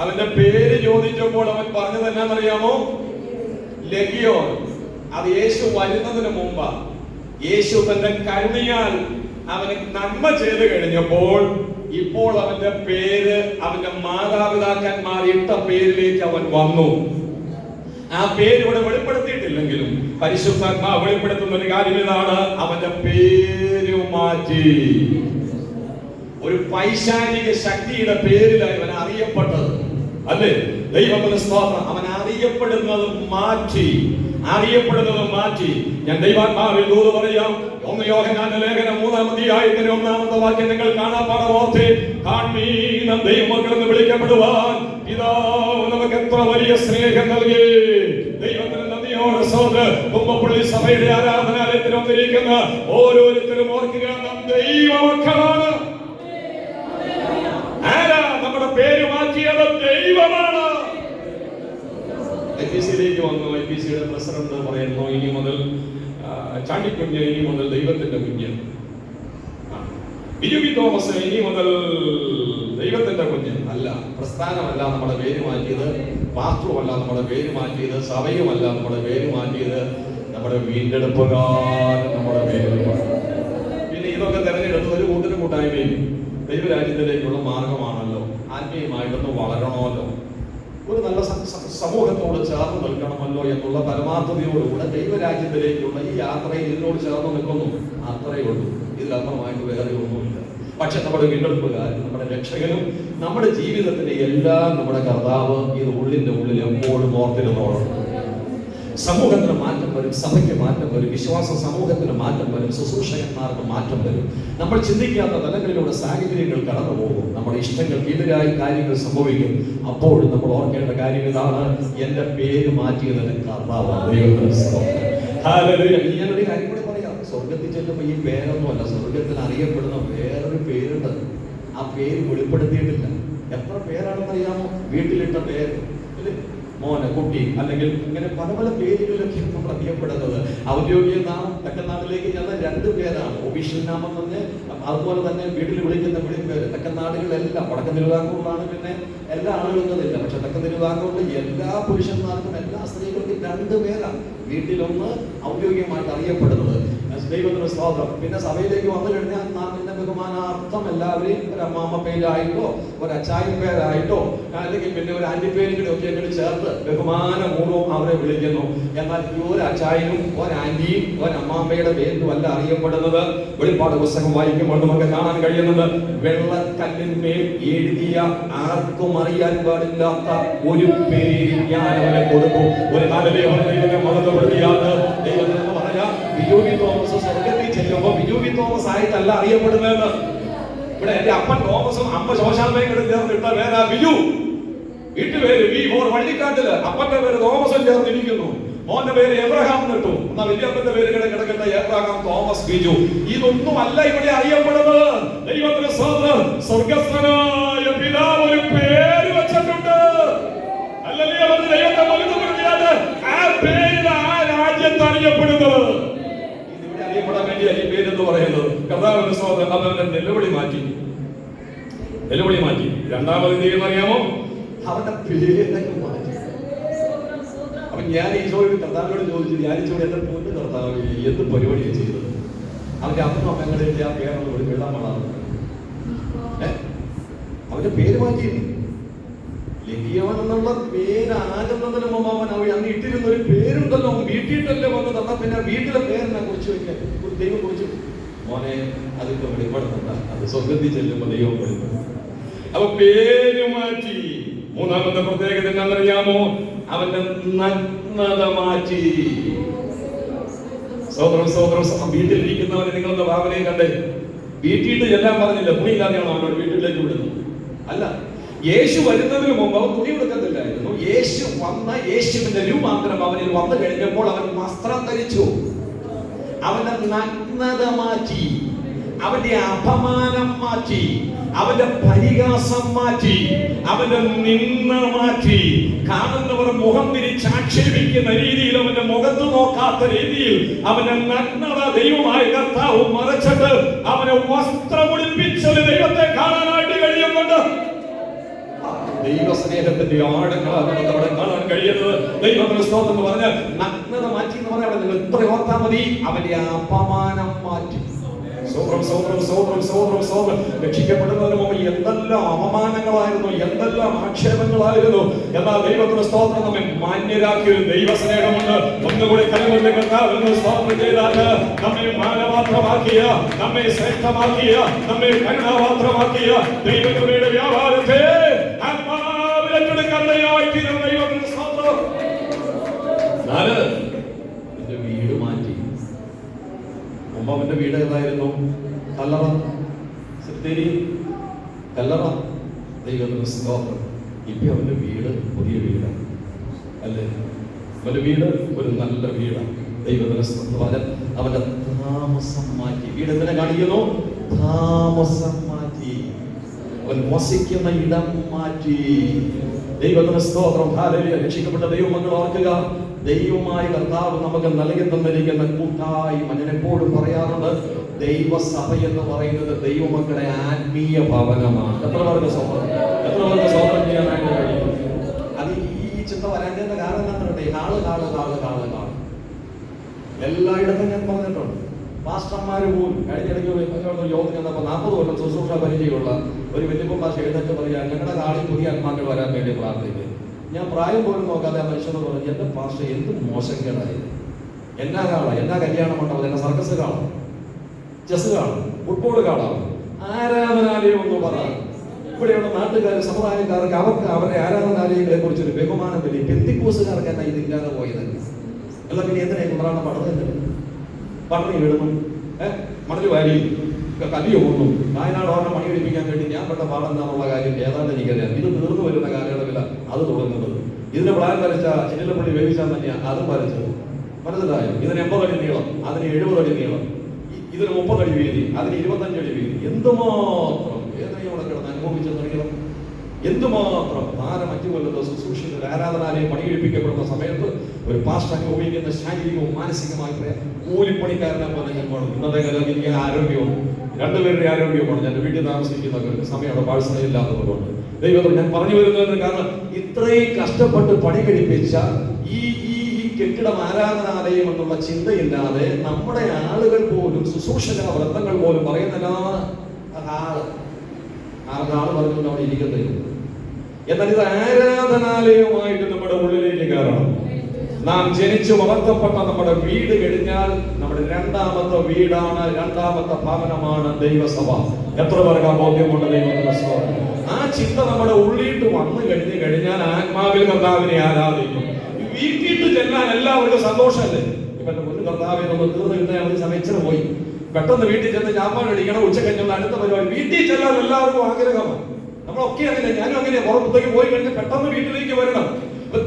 [SPEAKER 1] അവന്റെ പേര് ചോദിച്ചപ്പോൾ അവൻ പറഞ്ഞത് എന്നാന്നറിയാമോ? ലെഗിയോൻ. അത് യേശു വരുന്നതിന് മുമ്പ് യേശു തന്റെ കരുണയാൽ അവന് നന്മ ചെയ്ത് കഴിഞ്ഞപ്പോൾ ഇപ്പോൾ അവന്റെ പേര് അവന്റെ മാതാപിതാക്കന്മാർ ഇട്ട പേരിലേക്ക് അവൻ വന്നു. ആ പേര് ഇവിടെ വെളിപ്പെടുത്തിയിട്ടില്ലെങ്കിലും പരിശുദ്ധാത്മാവ് വെളിപ്പെടുത്തുന്ന ഒരു കാര്യം ഇതാണ്: അവന്റെ പേര് മാറ്റി. ഒരു പൈശാചിക ശക്തിയുടെ പേരിലാണ് അവൻ അറിയപ്പെട്ടത്, അല്ലേ? ദൈവത്തിന്റെ സ്തോത്രം. അവൻ അറിയപ്പെടുന്നത് മാറ്റി. ഞാൻ ദൈവാത്മാവിൽ ദൂത് പറയാം. 1 യോഹന്നാന്റെ ലേഖനം 3-ാം അധ്യായത്തിന്റെ 1-ാമത്തെ വാക്യം നിങ്ങൾ കാണാപ്പാടം ഓർത്ത് കാൺമീൻ ദൈവമക്കളെന്ന് വിളിക്കപ്പെടുവാൻ പിതാവ് നമുക്ക് എത്ര വലിയ സ്നേഹം നൽകി. ദൈവത്തിന് നന്ദിയോടെ സഹോദരൻ, കുമ്പപ്പള്ളി സഭയുടെ ആരാധനാലയത്തിൽ വന്നിരിക്കുന്ന ഓരോരുത്തരും ഓർക്കുക, നാം ദൈവമക്കളാണ്. ആരാ നമ്മുടെ പേര് മാറ്റിയത്? ദൈവമാണ്. IPC-യിലേക്ക് വന്നു. IPC-യുടെ പ്രസിഡന്റ് പറയുന്നു, ഇനി മുതൽ ചാണ്ടിക്കുഞ്ഞ് ഇനി മുതൽ ദൈവത്തിന്റെ കുഞ്ഞ്. ബിജുബി തോമസ് ഇനി മുതൽ ദൈവത്തിന്റെ കുഞ്ഞ്. അല്ല, പ്രസ്ഥാനമല്ല നമ്മുടെ പേര് മാറ്റിയത്, പാസ്റ്ററുമല്ല നമ്മുടെ പേര് മാറ്റിയത്, സഭയുമല്ല നമ്മുടെ പേര് മാറ്റിയത്, നമ്മുടെ വീണ്ടെടുപ്പുകാരൻ നമ്മുടെ പേര് മാറ്റി. പിന്നെ ഇതൊക്കെ തെരഞ്ഞെടുത്തത് ഒരു കൂട്ടായ്മയും ദൈവരാജ്യത്തിലേക്കുള്ള മാർഗമാണല്ലോ. ആത്മീയമായിട്ടൊന്ന് വളരണമല്ലോ, ഒരു നല്ല സമൂഹത്തോട് ചേർന്ന് നിൽക്കണമല്ലോ എന്നുള്ള പരമാർത്ഥതയോടുകൂടെ ദൈവരാജ്യത്തിലേക്കുള്ള ഈ യാത്രയിൽ ഇതിനോട് ചേർന്ന് നിൽക്കുന്നു. അത്രയേ ഉള്ളൂ. ഇതിലപ്പുറമായിട്ട് വേറെ ഒന്നുമില്ല. പക്ഷെ നമ്മുടെ വീണ്ടെടുപ്പുകാരൻ, നമ്മുടെ രക്ഷകനും നമ്മുടെ ജീവിതത്തിന്റെ എല്ലാം നമ്മുടെ കർത്താവ് ഇത് ഉള്ളിന്റെ ഉള്ളിൽ എപ്പോഴും ഓർത്തിരുന്നോളണം. സമൂഹത്തിന് മാറ്റം വരും, സഭയ്ക്ക് മാറ്റം വരും, വിശ്വാസ സമൂഹത്തിന് മാറ്റം വരും, ശുശ്രൂഷകന്മാർക്ക് മാറ്റം വരും. നമ്മൾ ചിന്തിക്കാത്ത തലങ്ങളിലൂടെ സാഹചര്യങ്ങൾ കടന്നു പോകും, നമ്മുടെ ഇഷ്ടങ്ങൾക്ക് എതിരായി കാര്യങ്ങൾ സംഭവിക്കും. അപ്പോഴും നമ്മൾ ഓർക്കേണ്ട കാര്യം ഇതാണ്, എന്റെ പേര് മാറ്റിയതിന് കർത്താവാണ്. ഞാനൊരു കാര്യം കൂടി പറയാം. സ്വർഗത്തിൽ ചെല്ലുമ്പോൾ ഈ പേരൊന്നുമല്ല, സ്വർഗത്തിൽ അറിയപ്പെടുന്ന വേറൊരു പേരുണ്ട്. ആ പേര് വെളിപ്പെടുത്തിയിട്ടില്ല. എത്ര പേരാണെന്ന് അറിയാമോ? വീട്ടിലിട്ട പേര്, മോനെ, കുട്ടി, അല്ലെങ്കിൽ ഇങ്ങനെ പല പല പേരുകളിലൊക്കെ നമ്മൾ അറിയപ്പെടുന്നത്. ഔദ്യോഗിക നാമം തെക്കനാട്ടിലേക്ക് ചെന്ന 2 പേരാണ്. ഒഫീഷ്യൽ നാമം തന്നെ, അതുപോലെ തന്നെ വീട്ടിൽ വിളിക്കുന്ന വിളിപ്പേര്. തെക്കനാടുകളിലെല്ലാം, വടക്കൻ തിരുവിതാംകൂറിലാണ് പിന്നെ എല്ലാ ആളുകൾക്കുമില്ല. പക്ഷെ തെക്കൻ തിരുവിതാംകൂറിൽ എല്ലാ പുരുഷന്മാർക്കും എല്ലാ സ്ത്രീകൾക്കും 2 പേരാണ് വീട്ടിലൊന്ന് ഔദ്യോഗികമായിട്ട് അറിയപ്പെടുന്നത്. ദൈവത്തിന് സ്തോത്രം. പിന്നെ സഭയിലേക്ക് വന്നു കഴിഞ്ഞാൽ നാം പിന്നെ ബഹുമാനാർത്ഥം എല്ലാവരെയും ഒരു അമ്മാമ്മ പേരായിട്ടോ ഒരു അച്ചായൻ പേരായിട്ടോ അല്ലെങ്കിൽ പിന്നെ ഒരു ആന്റി പേരും കൂടി ഒക്കെ അങ്ങോട്ട് ചേർത്ത് ബഹുമാനപൂർവ്വം അവരെ വിളിക്കുന്നു. എന്നാൽ ഈ ഒരു അച്ചായനും ഒരു ആന്റിയും ഒരു അമ്മാമ്മയുടെ പേരും അല്ല അറിയപ്പെടുന്നത്. വെളിപ്പാട് പുസ്തകം വായിക്കുമ്പോൾ നമുക്ക് കാണാൻ കഴിയുന്നത്, വെള്ളക്കല്ലിന്മേൽ എഴുതിയ ആർക്കും അറിയാൻ പാടില്ലാത്ത ഒരു പേര് ഞാൻ അവരെ കൊടുത്തു. ഒരു കാലത്തെ മഹത്വപ്പെടുത്തിയാണ് ദൈവത്തിന് പറയാം. ബിജോബി തോമസ് സ്വർഗത്തിൽ ചെല്ലുമ്പോൾ ബിജോബി തോമസ് ആയിട്ടല്ല അറിയപ്പെടുന്നത്. ഇവിടെ എന്റെ അപ്പൻ തോമസും അമ്മ ശോശാമ്മയും കൂടെ ചേർന്നിട്ട പേരാ ബിജു. വീട്ടുപേര് വള്ളിക്കാട്ടില് അപ്പന്റെ പേര് തോമസും ചേർന്നിരിക്കുന്നു. മോന്റെ പേര് എബ്രഹാം എന്നിട്ടു. എന്നാ വലിയപ്പന്റെ പേര് കിടക്കുന്ന എബ്രഹാം തോമസ് ബിജു. ഇതൊന്നും അല്ല ഇവിടെ അറിയപ്പെടുന്നത്. ദൈവത്തിന് സ്തോത്രം. സ്വർഗസ്ഥനായ പിതാവ് ഒരു പേര് വെച്ചിട്ടുണ്ട്. അല്ലെങ്കിൽ ദൈവത്തെ മഹത്വപ്പെടുത്തിയാണ് ആ പേരിൽ ആ രാജ്യത്ത് അറിയപ്പെടുന്നത്. ഇതിവിടെ അറിയപ്പെടാൻ വേണ്ടിയാണ് ഈ പേരെന്ന് പറയുന്നത്. കർത്താവിന്റെ സ്തോത്രം. അവന്റെ നിലവിളി മാറ്റി. രണ്ടാമത് എന്ത് ചെയ്യുന്നറിയാമോ? അവന്റെ പേരൊക്കെ മാറ്റി. അപ്പൊ ഞാൻ ഈശോയോട് കർത്താവിനോട് ചോദിച്ചു, ഞാൻ ഈശോയോട് എന്റെ പൊന്നു കർത്താവ് എന്ത് പരിപാടിയാണ് ചെയ്തത്? അവന്റെ അമ്മ പെങ്ങളുടെ ആ പേരാണ് ഒരു വെള്ളമളാണ്. അവന്റെ പേര് മാറ്റി. ലഘിയവൻ എന്നുള്ള പേര് ആകുന്നതിന് മുമ്പ് അവൻ അന്ന് ഇട്ടിരുന്ന ഒരു പേരുണ്ടല്ലോ, വീട്ടിട്ടല്ലേ വന്ന് തന്ന പിന്നെ വീട്ടിലെ പേരെന്നെ കുറിച്ച് വെക്കാൻ ദൈവം കുറിച്ചു. മോനെ അതിന്റെ വെളിപ്പെടുത്തണ്ട, അത് സ്വർഗത്തിൽ ചെല്ലുമ്പോ ദൈവം വെളിപ്പെടുത്തും. അപ്പൊ പേര് മാറ്റി. മൂന്നാമത്തെ പ്രത്യേകത എന്താണെന്നറിയാമോ? അവന്റെ നഗ്നത മാറ്റി. വീട്ടിലിരിക്കുന്നവരെ നിങ്ങളൊന്ന് ഭാവനയെ കണ്ടേ. വീട്ടിട്ട് എല്ലാം പറഞ്ഞില്ല, തുണിയില്ലാതെയാണോ അവനോട് വീട്ടിലേക്ക് വിടുന്നത്? അല്ല, യേശു വരുന്നതിന് മുമ്പ് അവൻ തുണി കൊടുക്കത്തില്ലായിരുന്നു. യേശു വന്ന യേശുവിന്റെ രൂപാന്തരം അവനിൽ വന്നു കഴിഞ്ഞപ്പോൾ അവൻ വസ്ത്രം ധരിച്ചു. അവന്റെ നഗ്നത മാറ്റി, അവന്റെ അപമാനം മാറ്റി, അവന്റെ പരിഹാസം മാറ്റി, അവന്റെ നിന്ന മാറ്റി. കാണുന്നവർ മുഖം തിരിച്ചാക്ഷേപിക്കുന്ന രീതിയിൽ, അവന്റെ മുഖത്ത് നോക്കാത്ത രീതിയിൽ അവന്റെ നഗ്നത ദൈവമായ കർത്താവ് മറച്ചിട്ട് അവനെ വസ്ത്രമൊളിപ്പിച്ചത് ദൈവത്തെ കാണാനായിട്ട് കഴിയുന്നുണ്ട്. ദൈവസ്നേഹത്തിന്റെ ആഴങ്ങളാണ് അവിടെ കാണാൻ കഴിയുന്നത്. ദൈവത്തിന്റെ സ്തോത്രം എന്ന് പറഞ്ഞാൽ നഗ്നത മാറ്റി എന്ന് പറഞ്ഞാൽ നിങ്ങൾ ഇത്ര ഓർത്താൽ മതി. അവന്റെ അപമാനം മാറ്റി. രക്ഷിക്കപ്പെടുന്നതിന് മുമ്പ് എന്തെല്ലാം അപമാനങ്ങളായിരുന്നു, എന്തെല്ലാം ആക്ഷേപങ്ങളായിരുന്നു. എന്നാൽ ദൈവത്തിന്റെ സ്തോത്രം നമ്മെ മാന്യരാക്കിയ ഒരു ദൈവസ്നേഹമുണ്ട്. ഒന്നുകൂടി കലവന്റെ കർത്താവിനെ സ്തോത്രം ചെയ്താൽ നമ്മെ മാനപാത്രമാക്കിയ, നമ്മെ ശ്രേഷ്ഠമാക്കിയ, നമ്മെ കരുണാപാത്രമാക്കിയ ദൈവകൃപയുടെ വ്യാപാരത്തെ ദൈവത്തിന്റെ സ്തോത്രം. എന്റെ വീട് മാറ്റി. മുമ്പ് അവന്റെ വീട് ഏതായിരുന്നു? കല്ലറ, സെത്തേരി, കല്ലറ. ദൈവത്തിന്റെ സ്തോത്രം. ഇപ്പൊ അവന്റെ വീട് പുതിയ വീടാണ്, അല്ലേ? അവന്റെ വീട് ഒരു നല്ല വീടാണ്. ദൈവത്തിന്റെ സ്തോത്രം. അവന്റെ താമസം മാറ്റി. വീട് എന്തിനെ കാണിക്കുന്നു? താമസം മാറ്റി. അവൻ വസിക്കുന്ന ഇടം മാറ്റി. ദൈവത്തിന്റെ സ്തോത്രം. ഹല്ലേലൂയ. രക്ഷിക്കപ്പെട്ട ദൈവമക്കൾ ഓർക്കുക, ദൈവമായ കർത്താവ് നമുക്ക് നൽകി തന്നിരിക്കുന്ന കൂട്ടായ്മ. ഞാൻ എപ്പോഴും പറയാറുണ്ട്, ദൈവസഭ എന്ന് പറയുന്നത് ദൈവമക്കളുടെ ആത്മീയ ഭവനമാണ്. എത്ര പേർക്ക് സ്വന്തം ചെയ്യാനായിട്ട് കഴിയും? അത് ഈ ചിന്ത വരാൻ്റെ കാരണം എന്താ? കാള് എല്ലായിടത്തും ഞാൻ പറഞ്ഞിട്ടുണ്ട്. പാസ്റ്റർമാര് പോലും കഴിഞ്ഞിടയ്ക്ക് യോഗം ചെന്നപ്പോൾ 40 കൊല്ലം ശുശ്രൂഷ പരിചയമുള്ള ഒരു വലിയ ഭാഷ എഴുന്നേറ്റ് പറയാ, ഞങ്ങളുടെ നാളിൽ പുതിയ ആത്മാക്കൾ വരാൻ വേണ്ടി പ്രാർത്ഥിക്കുക. ഞാൻ പ്രായം പോലും നോക്കാതെ ആ മനുഷ്യനോട് പറഞ്ഞു, എന്റെ ഭാഷ എന്ത് മോശം കേടായത്. എന്നാ കാണാം, എന്നാ കല്യാണം ഉണ്ടാവും, എന്നാ സർക്കസ് കാണാം, ചെസ് കാണാം, ഫുട്ബോൾ കാണാം, ആരാധനാലയം എന്ന് പറയാം. ഇവിടെയുള്ള നാട്ടുകാർ, സമുദായക്കാർക്ക് അവർക്ക് അവരുടെ ആരാധനാലയങ്ങളെ കുറിച്ചൊരു ബഹുമാനം വലിയ. പെന്തിക്കോസുകാർക്ക് എന്നാ ഇതില്ലാതെ പോയത്? അല്ല പിന്നെ എന്തിനാ കുന്ത്രാണ്ടം പടർന്നു വീടുന്നു, മണൽ വാരി കല്ലിയോ കൊണ്ടും നായനാട് ഓർമ്മ പണി കഴിപ്പിക്കാൻ വേണ്ടി ഞാൻ പെട്ട പാടെന്താണെന്നുള്ള കാര്യം ഏതാണ്ട് എനിക്കറിയാം. ഇത് തീർന്നു വരുന്ന കാലയളവിലാണ് അത് തുടങ്ങുന്നത്. ഇതിന് പ്ലാൻ വരച്ച ചിന്നലപ്പള്ളി വേവിച്ചാൽ തന്നെയാണ് അതും വരച്ചത്. മനസ്സിലായോ? ഇതിന് 80 അടി നീളം, അതിന് 70 അടി നീളം, ഇതിന് 30 അടി വീതി, അതിന് 25 അടി വീതി. എന്തുമാത്രം വേദനയോടെ കിടന്ന് അനുഭവിച്ചെന്നറിയണം. എന്തുമാത്രം താരം 5 കൊല്ലത്തെ ശുശ്രൂഷയിൽ ഒരു ആരാധനാലയം പണിയെടുപ്പിക്കപ്പെടുന്ന സമയത്ത് ഒരു പാസ്റ്റർ അനുഭവിക്കുന്ന ശാരീരികവും മാനസികമായ കൂലിപ്പണിക്കാരനെ പോലെ ഞാൻ പോകണം. ഇന്നത്തെ കാലത്ത് എനിക്ക് ആരോഗ്യവും രണ്ടുപേരുടെ ആരോഗ്യമാണ്. ഞാൻ വീട്ടിൽ താമസിക്കുന്നവർക്ക് സമയമാണ് പാഴ്സണൽ ഇല്ലാത്തതുകൊണ്ട് ദൈവത്തിൽ ഞാൻ പറഞ്ഞു വരുന്നതിന് കാരണം ഇത്രയും കഷ്ടപ്പെട്ട് പണി കഴിപ്പിച്ച ഈ കെട്ടിടം ആരാധനാലയം എന്നുള്ള ചിന്തയില്ലാതെ നമ്മുടെ ആളുകൾ പോലും ശുശ്രൂഷക വ്രതങ്ങൾ പോലും പറയുന്നില്ല ആള് പറഞ്ഞുകൊണ്ട് അവിടെ ഇരിക്കുന്നത്. എന്നാൽ ഇത് ആരാധനാലയമായിട്ട് നമ്മുടെ ഉള്ളിലേക്ക് കയറണം. നാം ജനിച്ചു വളർത്തപ്പെട്ട നമ്മുടെ വീട് കഴിഞ്ഞാൽ നമ്മുടെ രണ്ടാമത്തെ വീടാണ്, രണ്ടാമത്തെ ഭവനമാണ് ദൈവസഭ. എത്ര പേർക്ക് ബോധ്യമുണ്ട്? ദൈവത്തിന്റെ സ്തോത്രം. ആ ചിന്ത നമ്മുടെ ഉള്ളിട്ട് വന്നു കഴിഞ്ഞാൽ ആത്മാവിൽ കർത്താവിനെ ആരാധിക്കും. വീട്ടിട്ട് ചെല്ലാൻ എല്ലാവർക്കും സന്തോഷമല്ലേ? ഇപ്പൊ ഒരു കർത്താവിനെ നമ്മൾ തീർന്നു കിട്ടാൻ ഒരു സമയത്തിന് പോയി പെട്ടെന്ന് വീട്ടിൽ ചെന്ന് ചാപ്പാൻ അടിക്കണം, ഉച്ചക്കഴിഞ്ഞുള്ള അടുത്ത പരിപാടി. വീട്ടിൽ ചെല്ലാൻ എല്ലാവർക്കും ആഗ്രഹമാണ്. നമ്മളൊക്കെ അങ്ങനെ, ഞാനും അങ്ങനെ പുറത്തേക്ക് പോയി കഴിഞ്ഞാൽ പെട്ടെന്ന് വീട്ടിലേക്ക് വരണം.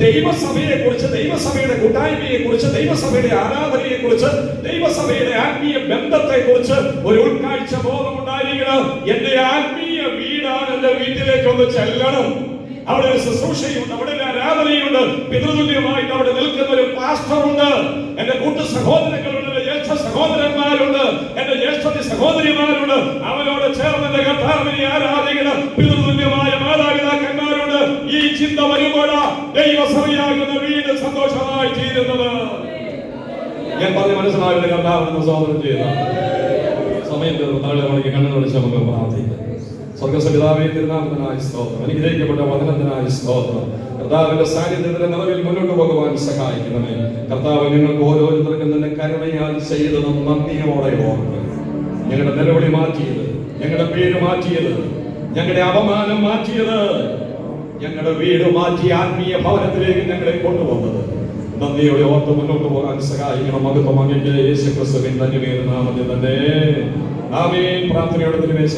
[SPEAKER 1] ദൈവസഭയെ കുറിച്ച്, ദൈവസഭയുടെ കൂട്ടായ്മയെ കുറിച്ച്, ദൈവസഭയുടെ ആരാധനയെ കുറിച്ച്, ദൈവസഭയുടെ ആത്മീയ ബന്ധത്തെ കുറിച്ച് ഒരു ഉൾക്കാഴ്ച ബോധം ഉണ്ടായിരിക്കണം. എന്റെ ആത്മീയ വീടാണ്, എന്റെ വീട്ടിലേക്ക് ഒന്ന് ചെല്ലണം. അവിടെ ഒരു ശുശ്രൂഷയുണ്ട്, അവിടെ ഒരു ആരാധനയുണ്ട്, പിതൃതുല്യമായിട്ട് അവിടെ നിൽക്കുന്ന ഒരു പാസ്റ്ററുണ്ട്, എന്റെ കൂട്ടു സഹോദരങ്ങളുണ്ട്, എന്റെ ജ്യേഷ്ഠ സഹോദരന്മാരുണ്ട്, എന്റെ ജ്യേഷ്ഠ സഹോദരിമാരുണ്ട്. അവരോട് ചേർന്ന് എന്റെ കർത്താവിനെ ആരാധിക്കണം. പിതൃതുല്യമായ മാതാപിതാക്കന്മാരുണ്ട്. ഈ ചിന്ത വരുമ്പോഴാ ദൈവസഭയാകുന്ന വീട് സന്തോഷമായി തീരുന്നത്. ഞാൻ പറഞ്ഞ് മനസ്സിലാകുന്ന കർത്താവിനെ സ്വാഗതം ചെയ്യുന്ന സമയം തീർന്നു. താഴെ മണിക്ക് കണ്ണുകളിച്ച് നമുക്ക് പ്രാർത്ഥിക്കാം. സ്വർഗ്ഗപിതാവേ, തിരുനാമത്തിനായ സ്തോത്രം, അനുഗ്രഹിക്കപ്പെട്ട വചനത്തിനായ സ്തോത്രം. കർത്താവിന്റെ സാന്നിധ്യത്തിന്റെ നിറവിൽ മുന്നോട്ട് പോകുവാൻ സഹായിക്കണമേ. കർത്താവ് ഞങ്ങൾക്ക് ഓരോരുത്തർക്കും തന്നെ കരുണയാൽ ചെയ്തത് നന്ദിയോടെ ഓർക്കുക. ഞങ്ങളുടെ നിലവിളി മാറ്റിയത്, ഞങ്ങളുടെ പേര് മാറ്റിയത്, ഞങ്ങളുടെ അപമാനം മാറ്റിയത്, ഞങ്ങളുടെ വീട് മാറ്റി ആത്മീയ ഭവനത്തിലേക്ക് ഞങ്ങളെ കൊണ്ടുവന്നത് നന്ദിയോടെ ഓർത്ത് മുന്നോട്ട് പോകാൻ സഹായിക്കണം. മഹത്വം അങ്ങേക്ക് യേശുക്രിസ്തുവിൻ ധന്യമേറിയ നാമത്തിൽ തന്നെ ആമേൻ. പ്രാർത്ഥനയോടെ തിരുമേശ